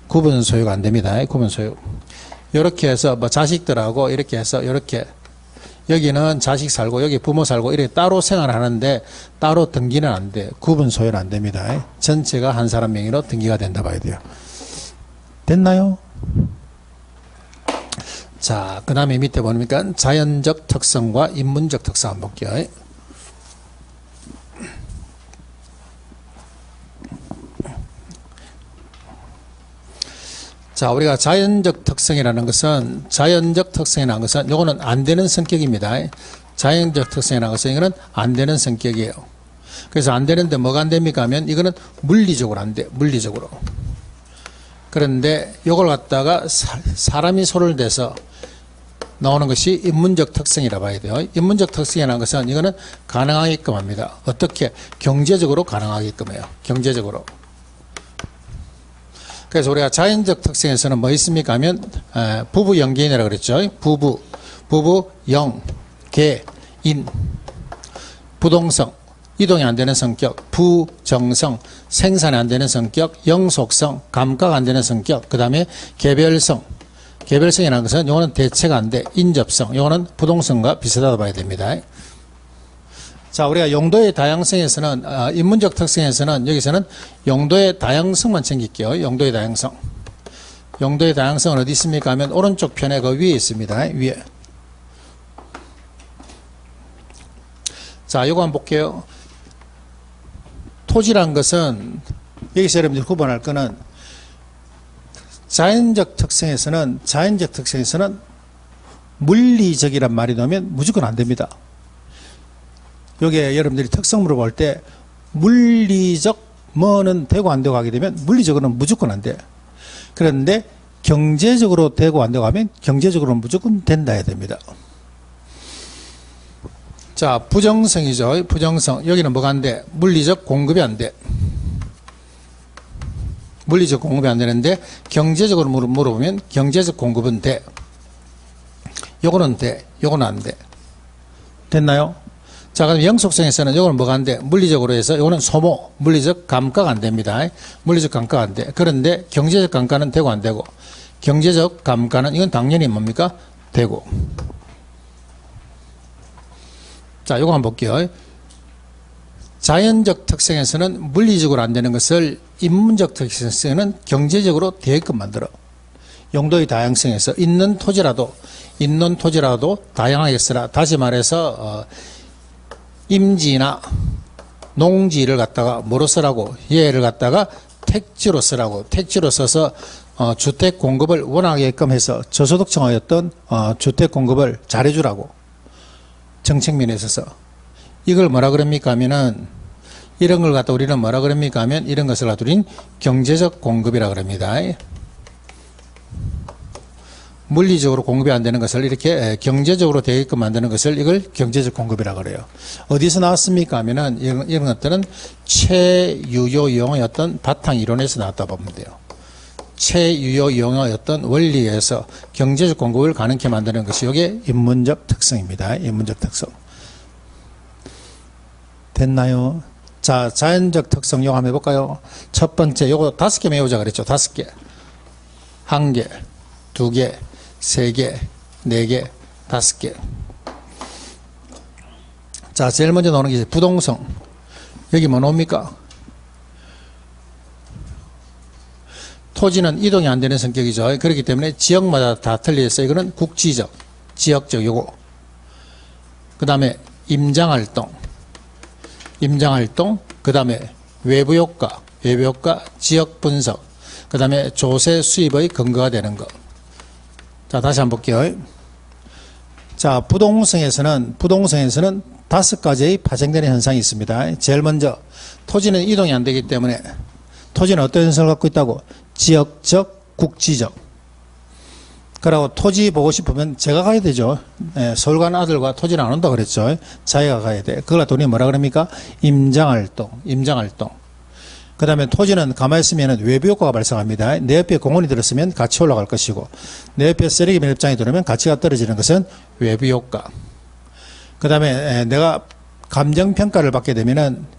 구분 소유가 안 됩니다. 구분 소유. 이렇게 해서 뭐 자식들하고 이렇게 해서 이렇게 여기는 자식 살고 여기 부모 살고 이렇게 따로 생활하는데 따로 등기는 안 돼. 구분 소유는 안 됩니다. 전체가 한 사람 명의로 등기가 된다 봐야 돼요. 됐나요? 자, 그 다음에 밑에 보니까 자연적 특성과 인문적 특성 한번 볼게요. 자, 우리가 자연적 특성이라는 것은 요거는 안 되는 성격입니다. 자연적 특성이라는 것은 이거는 안 되는 성격이에요. 그래서 안 되는데 뭐가 안 됩니까 하면 이거는 물리적으로 안 돼. 물리적으로. 그런데 이걸 갖다가 사람이 손을 대서 나오는 것이 인문적 특성이라 봐야 돼요. 인문적 특성이라는 것은 이거는 가능하게끔 합니다. 어떻게? 경제적으로 가능하게끔 해요. 경제적으로. 그래서 우리가 자연적 특성에서는 뭐 있습니까 하면 부부 연계인이라고 그랬죠. 부부, 영, 계, 인, 부동성, 이동이 안 되는 성격, 부정성, 생산이 안 되는 성격, 영속성, 감가가 안 되는 성격, 그 다음에 개별성. 개별성이라는 것은 요거는 대체가 안 돼. 인접성. 요거는 부동성과 비슷하다 봐야 됩니다. 자, 우리가 용도의 다양성에서는 인문적 특성에서는 여기서는 용도의 다양성만 챙길게요. 용도의 다양성. 용도의 다양성은 어디 있습니까 하면 오른쪽 편에 그 위에 있습니다. 위에. 자, 요거 한번 볼게요. 토지란 것은 여기서 여러분들이 구분할 거는 자연적 특성에서는 물리적이란 말이 나오면 무조건 안 됩니다. 여기에 여러분들이 특성물을 볼 때 물리적 뭐는 되고 안 되고 하게 되면 물리적으로는 무조건 안 돼. 그런데 경제적으로 되고 안 되고 하면 경제적으로는 무조건 된다 해야 됩니다. 자, 부정성이죠. 부정성. 여기는 뭐가 안 돼? 물리적 공급이 안 돼. 물리적 공급이 안 되는데 경제적으로 물어보면 경제적 공급은 돼. 요거는 돼. 요거는 안 돼. 됐나요? 자, 그럼 영속성에서는 요거는 뭐가 안 돼? 물리적으로 해서 요거는 소모, 물리적 감가가 안 됩니다. 물리적 감가가 안 돼. 그런데 경제적 감가는 되고 안 되고. 경제적 감가는 이건 당연히 뭡니까? 되고. 자, 요거 한번 볼게요. 자연적 특성에서는 물리적으로 안 되는 것을 인문적 특성에서는 경제적으로 되게끔 만들어. 용도의 다양성에서 있는 토지라도 다양하게 쓰라. 다시 말해서 임지나 농지를 갖다가 뭐로 쓰라고? 얘를 갖다가 택지로 쓰라고. 택지로 써서 주택 공급을 원하게끔 해서 저소득층의 주택 공급을 잘해주라고. 정책면에 있어서. 이걸 뭐라 그럽니까 하면은 이런 걸 갖다 우리는 뭐라 그럽니까 하면 이런 것을 갖다 우리는 경제적 공급이라 그럽니다. 물리적으로 공급이 안 되는 것을 이렇게 경제적으로 되게끔 만드는 것을 이걸 경제적 공급이라 그래요. 어디서 나왔습니까 하면은 이런 것들은 최유효 용어의 어떤 바탕 이론에서 나왔다 보면 돼요. 최유효 용어의 어떤 원리에서 경제적 공급을 가능케 만드는 것이 이게 인문적 특성입니다. 인문적 특성. 됐나요? 자, 자연적 특성 요거 한번 해볼까요? 첫 번째 요거 5개 외우자 그랬죠. 5개. 1개, 2개, 3개, 4개, 5개. 자, 제일 먼저 나오는 게 부동성. 여기 뭐 나옵니까? 토지는 이동이 안 되는 성격이죠. 그렇기 때문에 지역마다 다 틀려있어요. 이거는 국지적, 지역적 요거. 그 다음에 임장활동, 그 다음에 외부효과, 지역 분석, 그 다음에 조세 수입의 근거가 되는 것. 자, 다시 한번 볼게요. 자, 부동성에서는 5가지의 파생되는 현상이 있습니다. 제일 먼저 토지는 이동이 안 되기 때문에 토지는 어떤 현상을 갖고 있다고? 지역적, 국지적. 그리고 토지 보고 싶으면 제가 가야 되죠. 서울 가는 아들과 토지는 안 온다 그랬죠. 자기가 가야 돼. 그걸 돈이 뭐라 그럽니까? 임장활동. 그 다음에 토지는 가만히 있으면 외부 효과가 발생합니다. 내 옆에 공원이 들었으면 같이 올라갈 것이고, 내 옆에 쓰레기 매립장이 들어오면 가치가 떨어지는 것은 외부 효과. 그 다음에 내가 감정평가를 받게 되면은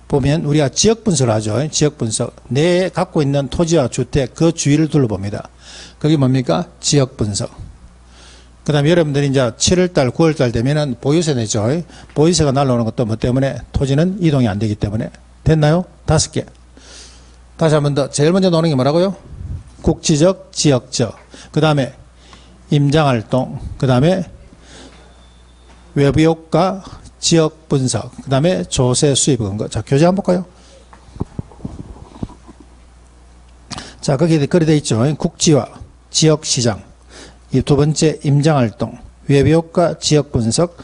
보면 우리가 지역 분석을 하죠. 지역 분석. 내 갖고 있는 토지와 주택, 그 주위를 둘러봅니다. 그게 뭡니까? 지역 분석. 그 다음에 여러분들이 이제 7월달, 9월달 되면은 보유세 내죠. 보유세가 날라오는 것도 뭐 때문에? 토지는 이동이 안 되기 때문에. 됐나요? 5개. 다시 한 번 더. 제일 먼저 나오는 게 뭐라고요? 국지적, 지역적. 그 다음에 임장활동. 그 다음에 외부효과, 지역 분석. 그 다음에 조세 수입 근거. 자, 교재 한번 볼까요? 자, 거기에 그리 되어 있죠. 국지화, 지역시장. 이 두 번째 임장활동, 외부효과, 지역 분석,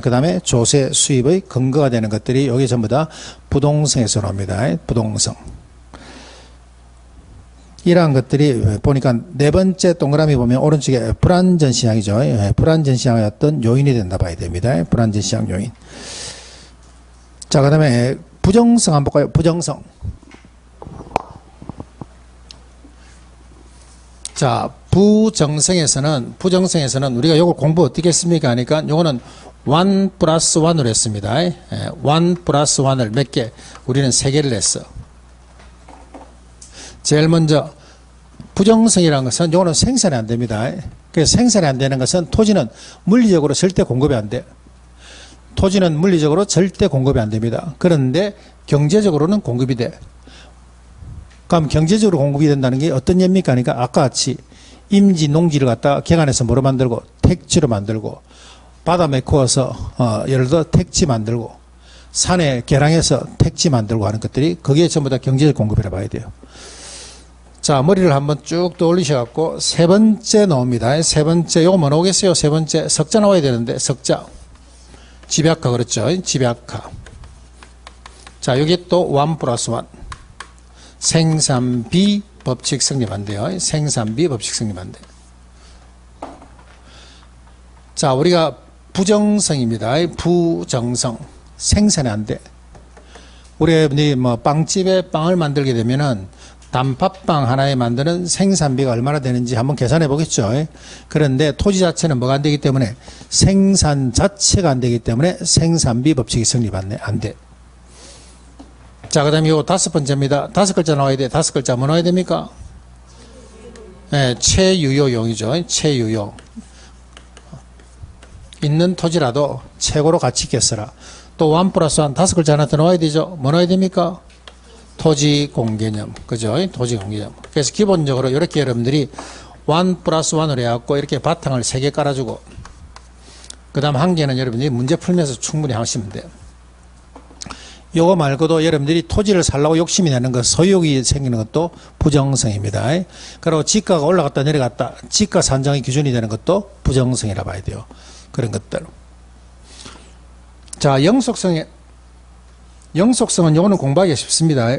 그 다음에 조세 수입의 근거가 되는 것들이 여기 전부 다 부동성에서 나옵니다. 부동성. 이러한 것들이 보니까 네 번째 동그라미 보면 오른쪽에 불안전 시장이죠. 불안전 시장의 어떤 요인이 된다 봐야 됩니다. 불안전 시장 요인. 자, 그 다음에 부정성 한번 볼까요? 부정성. 자, 부정성에서는 우리가 요걸 공부 어떻게 했습니까? 하니까 요거는 1 플러스 1으로 했습니다. 1 플러스 1을 몇 개? 우리는 3개를 했어. 제일 먼저 부정성이라는 것은 요거는 생산이 안 됩니다. 그래서 생산이 안 되는 것은 토지는 물리적으로 절대 공급이 안 돼. 토지는 물리적으로 절대 공급이 안 됩니다. 그런데 경제적으로는 공급이 돼. 그럼 경제적으로 공급이 된다는 게 어떤 예입니까? 그러니까 아까 같이 임지, 농지를 갖다가 개간해서 뭐로 만들고? 택지로 만들고, 바다 메꾸어서 예를 들어 택지 만들고, 산에 개량해서 택지 만들고 하는 것들이 거기에 전부 다 경제적 공급이라 봐야 돼요. 자, 머리를 한번 쭉 떠올리셔갖고 세 번째 나옵니다. 세 번째 요거 뭐 나오겠어요? 세 번째 석자 나와야 되는데 석자. 집약화 그렇죠? 집약화. 자, 여기 또 1 플러스 1. 생산비 법칙 성립한대요. 생산비 법칙 성립한대. 자, 우리가 부정성입니다. 부정성. 생산이 안 돼. 우리 여러분이 뭐 빵집에 빵을 만들게 되면은 단팥빵 하나에 만드는 생산비가 얼마나 되는지 한번 계산해 보겠죠. 그런데 토지 자체는 뭐가 안 되기 때문에 생산 자체가 안 되기 때문에 생산비 법칙이 성립 안 돼. 자, 그 다음에 요 5번째입니다. 5글자 나와야 돼. 5글자 뭐 나와야 됩니까? 네, 채유효용이죠. 채유효. 있는 토지라도 최고로 가치 있게 써라. 또 1 플러스 1 5글자 하나 더 나와야 되죠. 뭐 나와야 됩니까? 토지 공개념. 그죠? 토지 공개념. 그래서 기본적으로 이렇게 여러분들이 1 플러스 1을 해갖고 이렇게 바탕을 3개 깔아주고, 그 다음 한 개는 여러분들이 문제 풀면서 충분히 하시면 돼요. 요거 말고도 여러분들이 토지를 살라고 욕심이 나는 것, 소유욕이 생기는 것도 부정성입니다. 그리고 지가가 올라갔다 내려갔다, 지가 산정의 기준이 되는 것도 부정성이라 봐야 돼요. 그런 것들. 자, 영속성은 요거는 공부하기 쉽습니다.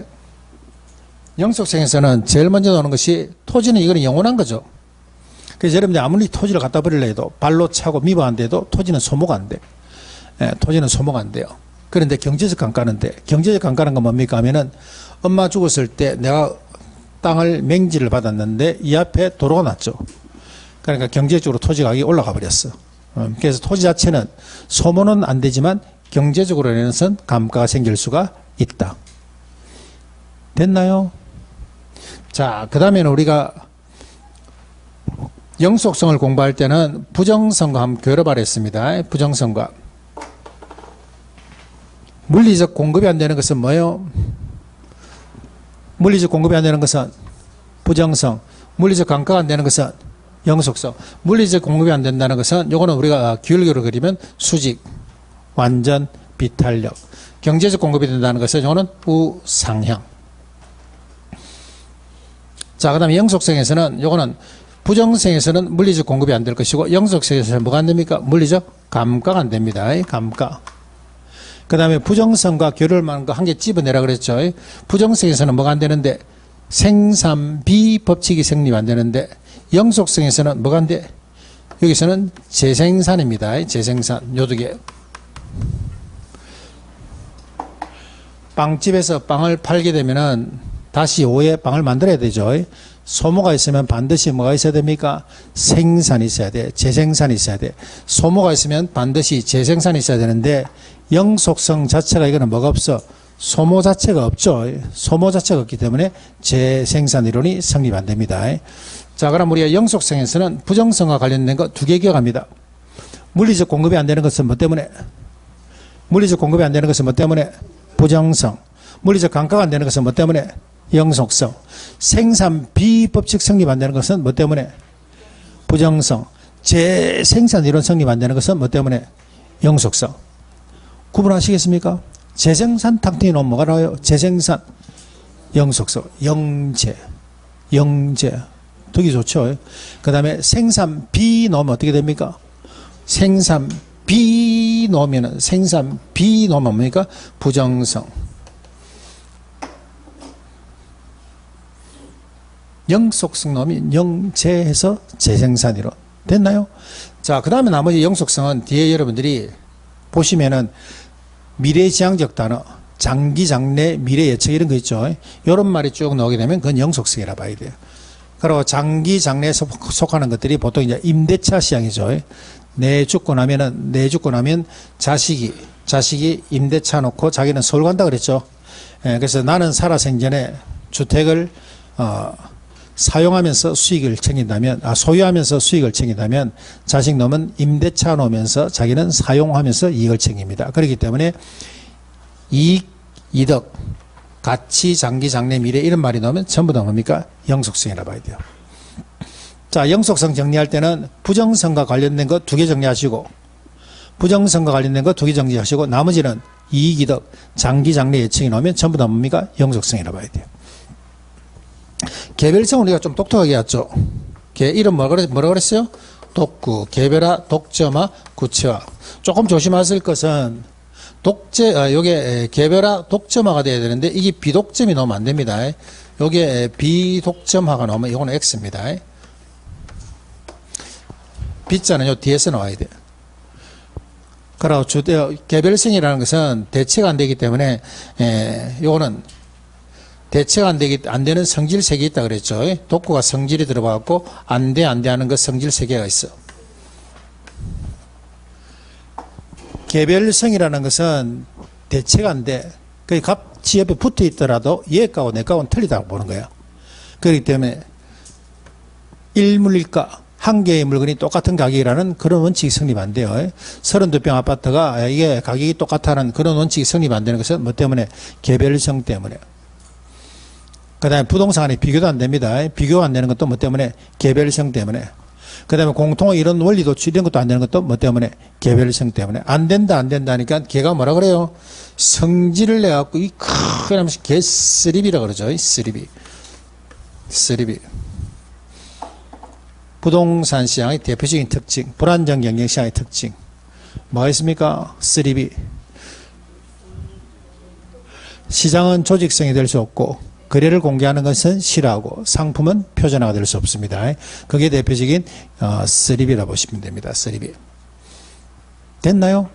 영속성에서는 제일 먼저 나오는 것이 토지는 이거는 영원한 거죠. 그래서 여러분들 아무리 토지를 갖다 버리려 해도 발로 차고 미부 안 돼도 토지는 소모가 안 돼. 토지는 소모가 안 돼요. 그런데 경제적 강가는데, 경제적 강가는 건 뭡니까 하면은 엄마 죽었을 때 내가 땅을 맹지를 받았는데 이 앞에 도로가 났죠. 그러니까 경제적으로 토지 가격이 올라가 버렸어. 그래서 토지 자체는 소모는 안 되지만 경제적으로는 감가가 생길 수가 있다. 됐나요? 자, 그 다음에는 우리가 영속성을 공부할 때는 부정성과 함께 결합을 했습니다. 부정성과. 물리적 공급이 안 되는 것은 뭐예요? 물리적 공급이 안 되는 것은 부정성. 물리적 감가가 안 되는 것은 영속성. 물리적 공급이 안 된다는 것은 요거는 우리가 기울기로 그리면 수직, 완전, 비탄력. 경제적 공급이 된다는 것은 요거는 우상향. 자, 그 다음에 영속성에서는 요거는 부정성에서는 물리적 공급이 안 될 것이고 영속성에서는 뭐가 안 됩니까? 물리적 감가가 안 됩니다. 감가. 그 다음에 부정성과 결혈만 한 개 집어내라 그랬죠. 부정성에서는 뭐가 안 되는데 생산비 법칙이 성립 안 되는데 영속성에서는 뭐가 안 돼? 여기서는 재생산입니다. 재생산. 요 두 개. 빵집에서 빵을 팔게 되면은 다시 오후에 빵을 만들어야 되죠. 소모가 있으면 반드시 뭐가 있어야 됩니까? 생산이 있어야 돼. 재생산이 있어야 돼. 소모가 있으면 반드시 재생산이 있어야 되는데 영속성 자체가 이거는 뭐가 없어? 소모 자체가 없죠. 소모 자체가 없기 때문에 재생산 이론이 성립 안 됩니다. 자, 그럼 우리가 영속성에서는 부정성과 관련된 거 2개 기억합니다. 물리적 공급이 안 되는 것은 뭐 때문에? 물리적 공급이 안 되는 것은 뭐 때문에? 부정성. 물리적 감가가 안 되는 것은 뭐 때문에? 영속성. 생산 비법칙 성립 안 되는 것은 뭐 때문에? 부정성. 재생산 이론 성립 안 되는 것은 뭐 때문에? 영속성. 구분하시겠습니까? 재생산 탁트인 놈 뭐가 나와요? 재생산. 영속성. 영재. 되게 좋죠. 그 다음에 생산 비 넣으면 어떻게 됩니까? 생산 비 넣으면 뭡니까? 부정성. 영속성 넣으면 영재해서 재생산이로 됐나요? 자, 그 다음에 나머지 영속성은 뒤에 여러분들이 보시면은 미래지향적 단어, 장기, 장래, 미래 예측 이런 거 있죠. 이런 말이 쭉 나오게 되면 그건 영속성이라 봐야 돼요. 그리고 장기, 장래에 속하는 것들이 보통 이제 임대차 시장이죠. 내 죽고 나면 자식이 임대차 놓고 자기는 서울 간다 그랬죠. 그래서 나는 살아생전에 주택을 사용하면서 수익을 챙긴다면, 소유하면서 수익을 챙긴다면 자식 놈은 임대차 놓으면서 자기는 사용하면서 이익을 챙깁니다. 그렇기 때문에 이익, 이득, 가치, 장기, 장래, 미래 이런 말이 나오면 전부 다 뭡니까? 영속성이라 봐야 돼요. 자, 영속성 정리할 때는 부정성과 관련된 거 2개 정리하시고, 부정성과 관련된 거 2개 정리하시고, 나머지는 이익, 이득, 장기, 장래 예측이 나오면 전부 다 뭡니까? 영속성이라 봐야 돼요. 개별성 우리가 좀 똑똑하게 했죠. 이름 뭐라 그랬어요? 독구, 개별화, 독점화, 구체화. 조금 조심하실 것은 요게 개별화, 독점화가 돼야 되는데 이게 비독점이 나오면 안 됩니다. 요게 비독점화가 나오면 이거는 X입니다. B자는 요 뒤에서 나와야 돼요. 그리고 개별성이라는 것은 대체가 안 되기 때문에, 요거는 대체가 안 되는 성질 세 개 있다 그랬죠. 독구가 성질이 들어가고, 안 돼 하는 것 성질 세 개가 있어. 개별성이라는 것은 대체가 안 돼. 그 값이 옆에 붙어 있더라도 얘 값하고 내 값은 틀리다고 보는 거야. 그렇기 때문에 일물일가, 한 개의 물건이 똑같은 가격이라는 그런 원칙이 성립 안 돼요. 32평 아파트가 이게 가격이 똑같다는 그런 원칙이 성립 안 되는 것은 뭐 때문에? 개별성 때문에. 그 다음에 부동산 간에 비교도 안 됩니다. 비교가 안 되는 것도 뭐 때문에? 개별성 때문에. 그 다음에 공통의 이런 원리도 이런 것도 안 되는 것도 뭐 때문에? 개별성 때문에. 안 된다 하니까 걔가 뭐라 그래요? 성질을 내갖고 이 크게 하면서 개쓰리비라 그러죠. 쓰리비. 부동산 시장의 대표적인 특징, 불안정 경영 시장의 특징. 뭐가 있습니까? 쓰리비. 시장은 조직성이 될 수 없고, 거래를 공개하는 것은 싫어하고, 상품은 표준화가 될 수 없습니다. 그게 대표적인 쓰리비라 보시면 됩니다. 쓰리비. 됐나요?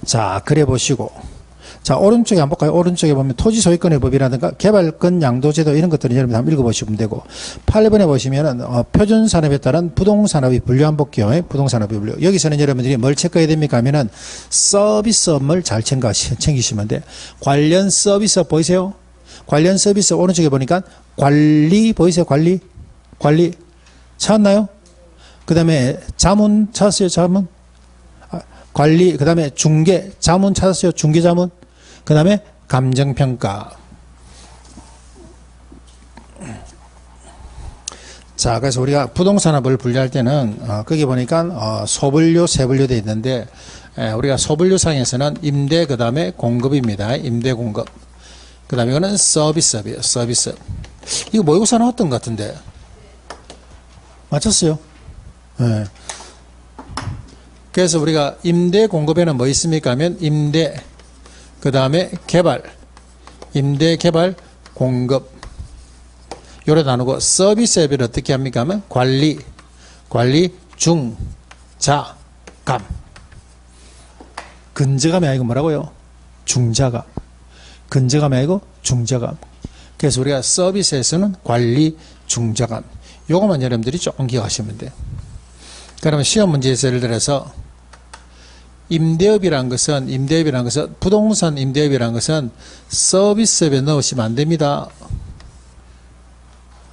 자, 그래 보시고. 자, 오른쪽에 한번 볼까요? 오른쪽에 보면 토지 소유권의 법이라든가 개발권 양도제도 이런 것들은 여러분 한번 읽어보시면 되고, 8번에 보시면은 표준산업에 따른 부동산업이 분류한 볼게요. 부동산업이 분류. 여기서는 여러분들이 뭘 체크해야 됩니까 하면은 서비스업을 잘 챙기시면 돼. 관련 서비스업 보이세요? 관련 서비스 오른쪽에 보니까 관리 보이세요? 관리 찾았나요? 그 다음에 자문 찾았어요? 자문? 관리, 그 다음에 중개, 자문 찾았어요? 중개 자문? 그 다음에 감정평가. 자, 그래서 우리가 부동산업을 분류할 때는 거기 보니까 소분류, 세분류 되어 있는데, 우리가 소분류상에서는 임대, 그 다음에 공급입니다. 임대 공급. 그 다음에 이거는 서비스업이에요. 서비스. 이거 모의고사 나왔던 것 같은데 맞췄어요? 네. 그래서 우리가 임대 공급에는 뭐 있습니까 하면 임대, 그 다음에 개발, 임대 개발 공급 요래 나누고, 서비스업을 어떻게 합니까 하면 관리 중 자 감. 근저감이 아니고 뭐라고요? 중자감. 근저감이 아니고 중자감. 그래서 우리가 서비스에서는 관리 중자감, 요거만 여러분들이 조금 기억하시면 돼요. 그러면 시험 문제에서 예를 들어서 임대업이라는 것은 부동산 임대업이라는 것은 서비스업에 넣으시면 안 됩니다.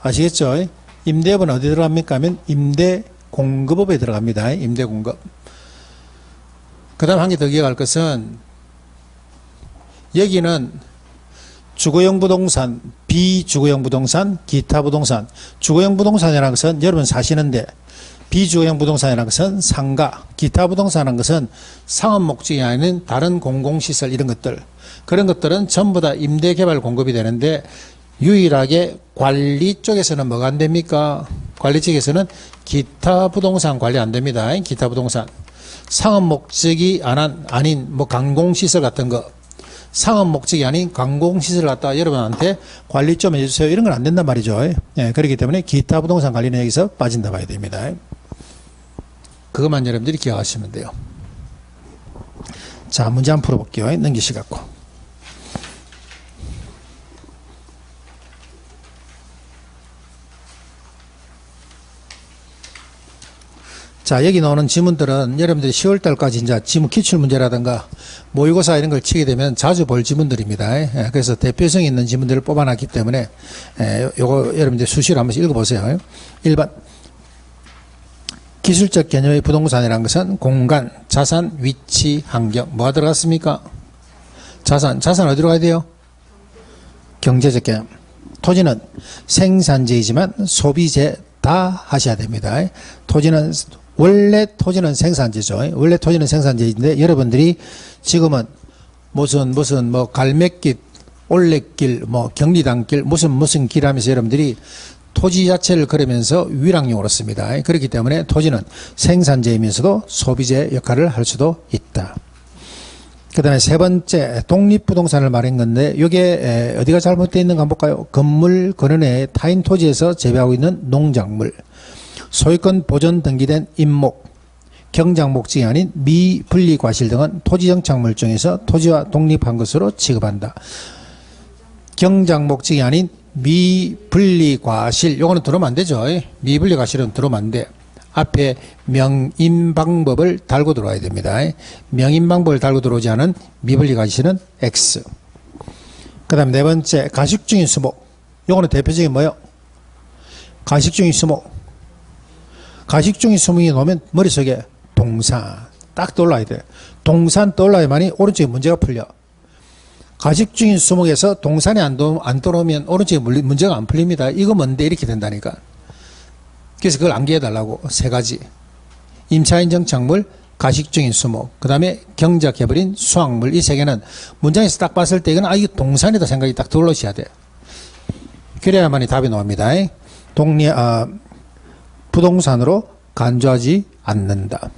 아시겠죠? 임대업은 어디 들어갑니까 하면 임대 공급업에 들어갑니다. 임대 공급. 그 다음 한 개 더 기억할 것은, 여기는 주거용 부동산, 비주거용 부동산, 기타 부동산. 주거용 부동산이라는 것은 여러분 사시는데, 비주거용 부동산이라는 것은 상가, 기타 부동산이라는 것은 상업 목적이 아닌 다른 공공시설 이런 것들, 그런 것들은 전부 다 임대개발 공급이 되는데, 유일하게 관리 쪽에서는 뭐가 안 됩니까? 관리 쪽에서는 기타 부동산 관리 안 됩니다. 기타 부동산. 상업 목적이 아닌 뭐 관공시설 같은 거, 상업 목적이 아닌 관공시설을 갖다가 여러분한테 관리 좀 해주세요, 이런 건 안 된단 말이죠. 예, 그렇기 때문에 기타 부동산 관리는 여기서 빠진다 봐야 됩니다. 그것만 여러분들이 기억하시면 돼요. 자, 문제 한번 풀어볼게요. 넘기시갖고. 자, 여기 나오는 지문들은 여러분들이 10월달까지 이제 지문 기출문제라든가 모의고사 이런 걸 치게 되면 자주 볼 지문들입니다. 그래서 대표성 있는 지문들을 뽑아놨기 때문에 요거 여러분들 수시로 한 번씩 읽어보세요. 1번. 기술적 개념의 부동산이라는 것은 공간, 자산, 위치, 환경. 뭐가 들어갔습니까? 자산 어디로 가야 돼요? 경제적 개념. 토지는 생산재이지만 소비재다 하셔야 됩니다. 원래 토지는 생산재죠. 원래 토지는 생산재인데, 여러분들이 지금은 무슨 뭐 갈매길, 올레길, 뭐 경리단길, 무슨 길 하면서 여러분들이 토지 자체를 걸으면서 위락용으로 씁니다. 그렇기 때문에 토지는 생산재이면서도 소비재 역할을 할 수도 있다. 그 다음에 세 번째, 독립부동산을 말한 건데, 이게 어디가 잘못되어 있는가 한번 볼까요? 건물 건원에 타인 토지에서 재배하고 있는 농작물, 소유권 보존 등기된 임목, 경작 목적이 아닌 미분리 과실 등은 토지정착물 중에서 토지와 독립한 것으로 취급한다. 경작 목적이 아닌 미분리 과실, 요거는 들어오면 안 되죠. 미분리 과실은 들어오면 안 돼. 앞에 명인 방법을 달고 들어와야 됩니다. 명인 방법을 달고 들어오지 않은 미분리 과실은 X. 그 다음 네 번째, 가식중인 수목. 요거는 대표적인 뭐예요? 가식중인 수목. 가식중인 수목이 나오면 머릿속에 동산 딱 떠올라야 돼. 동산 떠올라야만이 오른쪽에 문제가 풀려. 가식중인 수목에서 동산이 안 떠오르면 오른쪽에 문제가 안 풀립니다. 이거 뭔데 이렇게 된다니까. 그래서 그걸 암기해 달라고. 세 가지. 임차인 정착물, 가식중인 수목, 그 다음에 경작해버린 수확물. 이 세 개는 문장에서 딱 봤을 때 이건 이거 동산이다 생각이 딱 들어오셔야 돼. 그래야만이 답이 나옵니다. 부동산으로 간주하지 않는다.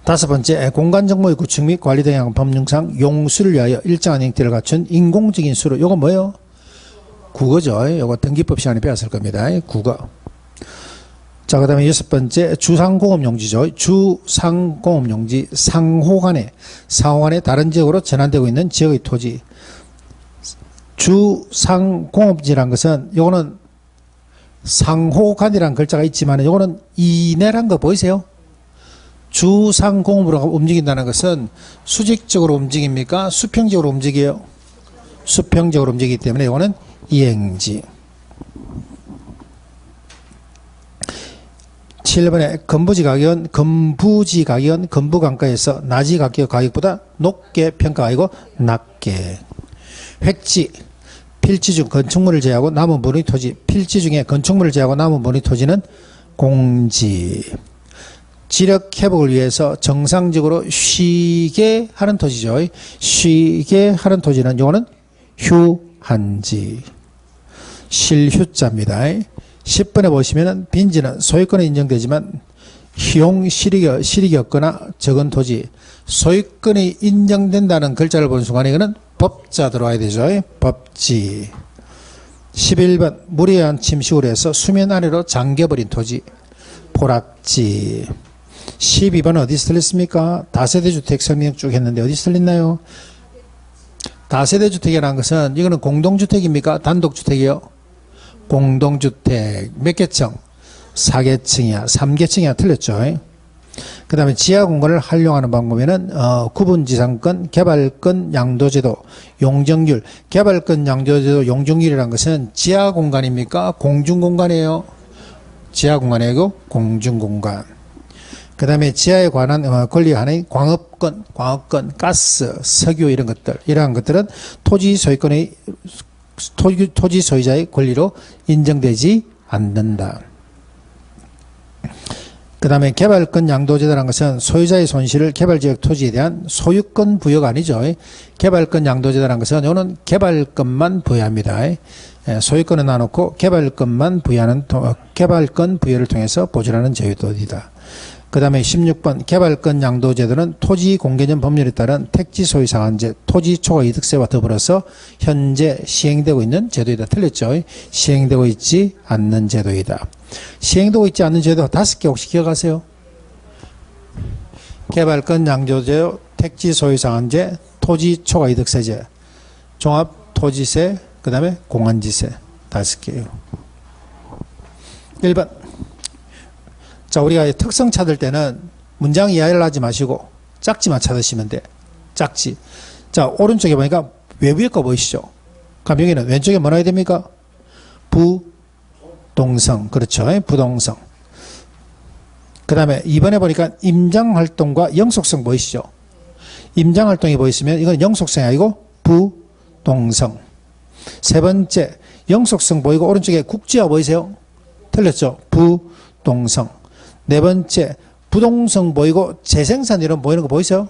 다섯 번째, 공간정보의 구축 및 관리 등의 법령상 용수를 위하여 일정한 형태를 갖춘 인공적인 수로. 요거 뭐예요? 국어죠. 요거 등기법 시간에 배웠을 겁니다. 국어. 자, 그 다음에 여섯 번째, 주상공업용지죠. 주상공업용지, 상호간에 다른 지역으로 전환되고 있는 지역의 토지. 주상공업지란 것은, 요거는 상호간이라는 글자가 있지만, 요거는 이내란 거 보이세요? 주상공업으로 움직인다는 것은 수직적으로 움직입니까? 수평적으로 움직여요? 수평적으로 움직이기 때문에 이거는 이행지. 7번에 건부지 가격은 건부강가에서 나지 가격보다 높게 평가하고 낮게. 획지, 필지 중 건축물을 제외하고 남은 분의 토지. 필지 중에 건축물을 제외하고 남은 분의 토지는 공지. 지력 회복을 위해서 정상적으로 쉬게 하는 토지죠. 쉬게 하는 토지는 요거는 휴한지. 실휴자입니다. 10번에 보시면은 빈지는 소유권에 인정되지만 희용 실익이 없거나 적은 토지. 소유권이 인정된다는 글자를 본 순간에 이거는 법자 들어와야 되죠. 법지. 11번 물에 의한 침식으로 해서 수면 아래로 잠겨버린 토지. 포락지. 12번 어디서 틀렸습니까? 다세대주택 설명 쭉 했는데 어디서 틀렸나요? 다세대주택이라는 것은 이거는 공동주택입니까? 단독주택이요? 공동주택. 몇 개층? 4개층이야. 3개층이야. 틀렸죠. 그 다음에 지하공간을 활용하는 방법에는 구분지상권, 개발권, 양도제도, 용적률. 개발권, 양도제도, 용적률이라는 것은 지하공간입니까? 공중공간이에요? 지하공간이고 공중공간. 그 다음에 지하에 관한 권리 하나의 광업권, 가스, 석유 이런 것들은 토지 소유자의 권리로 인정되지 않는다. 그 다음에 개발권 양도제도라는 것은 소유자의 손실을 개발지역 토지에 대한 소유권 부여가 아니죠. 개발권 양도제도라는 것은 이거는 개발권만 부여합니다. 소유권은 놔놓고 개발권만 부여하는 개발권 부여를 통해서 보존하는 제도이다. 그 다음에 16번 개발권 양도제도는 토지 공개전 법률에 따른 택지 소유 상한제, 토지 초과 이득세와 더불어서 현재 시행되고 있는 제도이다. 틀렸죠? 시행되고 있지 않는 제도이다. 시행되고 있지 않는 제도 5개 혹시 기억하세요? 개발권 양도제도, 택지 소유 상한제, 토지 초과 이득세제, 종합토지세, 그 다음에 공안지세 5개예요. 1번. 자, 우리가 특성 찾을 때는 문장 이해를 하지 마시고 짝지만 찾으시면 돼. 짝지. 자, 오른쪽에 보니까 외부의 거 보이시죠? 그럼 여기는 왼쪽에 뭐라 해야 됩니까? 부동성. 그렇죠. 부동성. 그 다음에 2번에 보니까 임장활동과 영속성 보이시죠? 임장활동이 보이시면 이건 영속성이 아니고 부동성. 세 번째, 영속성 보이고 오른쪽에 국지화 보이세요? 틀렸죠? 부동성. 네 번째, 부동성 보이고 재생산 이런 보이는 거 보이세요?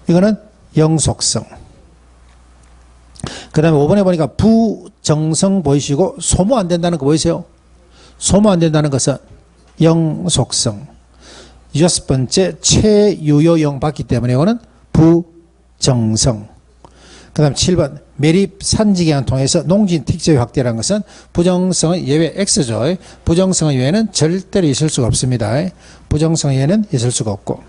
이거는 영속성. 그 다음에 5번에 보니까 부정성 보이시고 소모 안 된다는 거 보이세요? 소모 안 된다는 것은 영속성. 6번째, 체유효형 받기 때문에 이거는 부정성. 그 다음 7번 매립 산지계획을 통해서 농진 택지의 확대라는 것은 부정성의 예외 X죠. 부정성의 예외는 절대로 있을 수가 없습니다. 부정성의 예외는 있을 수가 없고.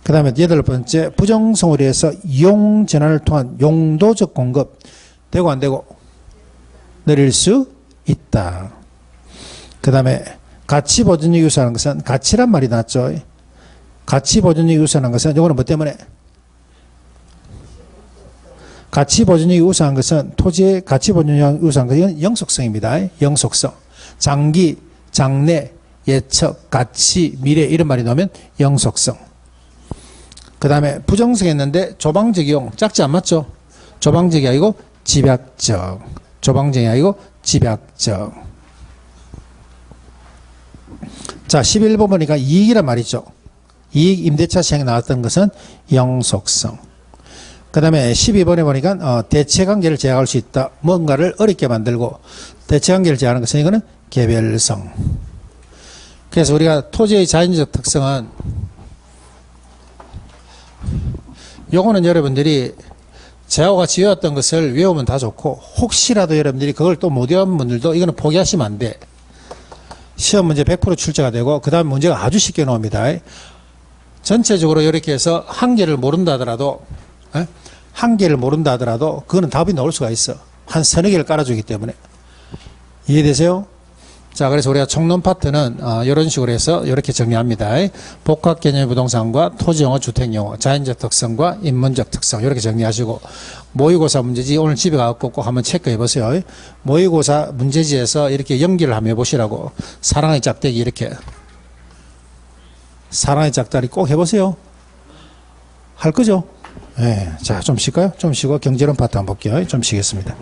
그 다음에 8번째 부정성으로 해서 이용 전환을 통한 용도적 공급 되고 안 되고 내릴 수 있다. 그 다음에 가치보존력 유사하는 것은 가치란 말이 나왔죠. 가치보존력 유사하는 것은 이거는 뭐 때문에 가치보존력이 우수한 것은 토지의 가치보존력이 우수한 것은 영속성입니다. 영속성. 장기, 장래, 예측, 가치, 미래 이런 말이 나오면 영속성. 그 다음에 부정성했는데 조방적이용 작지 안 맞죠? 조방적이 아니고 집약적. 조방적이 아니고 집약적. 자, 11번 보니까 이익이란 말이죠. 이익 임대차 시행에 나왔던 것은 영속성. 그 다음에 12번에 보니까 대체관계를 제약할 수 있다. 뭔가를 어렵게 만들고 대체관계를 제약하는 것은 이거는 개별성. 그래서 우리가 토지의 자연적 특성은 요거는 여러분들이 저하고 같이 외웠던 것을 외우면 다 좋고 혹시라도 여러분들이 그걸 또 못 외운 분들도 이거는 포기하시면 안 돼. 시험 문제 100% 출제가 되고 그 다음 문제가 아주 쉽게 나옵니다. 전체적으로 이렇게 해서 한 개를 모른다 하더라도 한 개를 모른다 하더라도 그거는 답이 나올 수가 있어. 한 서너 개를 깔아주기 때문에. 이해되세요? 자, 그래서 우리가 총론 파트는 이런 식으로 해서 이렇게 정리합니다. 복합 개념의 부동산과 토지용어, 주택용어, 자연적 특성과 인문적 특성 이렇게 정리하시고 모의고사 문제지 오늘 집에 가서 꼭 한번 체크해 보세요. 모의고사 문제지에서 이렇게 연기를 한번 해보시라고. 사랑의 짝대기 이렇게. 사랑의 짝다리 꼭 해보세요. 할 거죠? 네. 자, 좀 쉴까요? 좀 쉬고 경제론 파트 한번 볼게요. 좀 쉬겠습니다.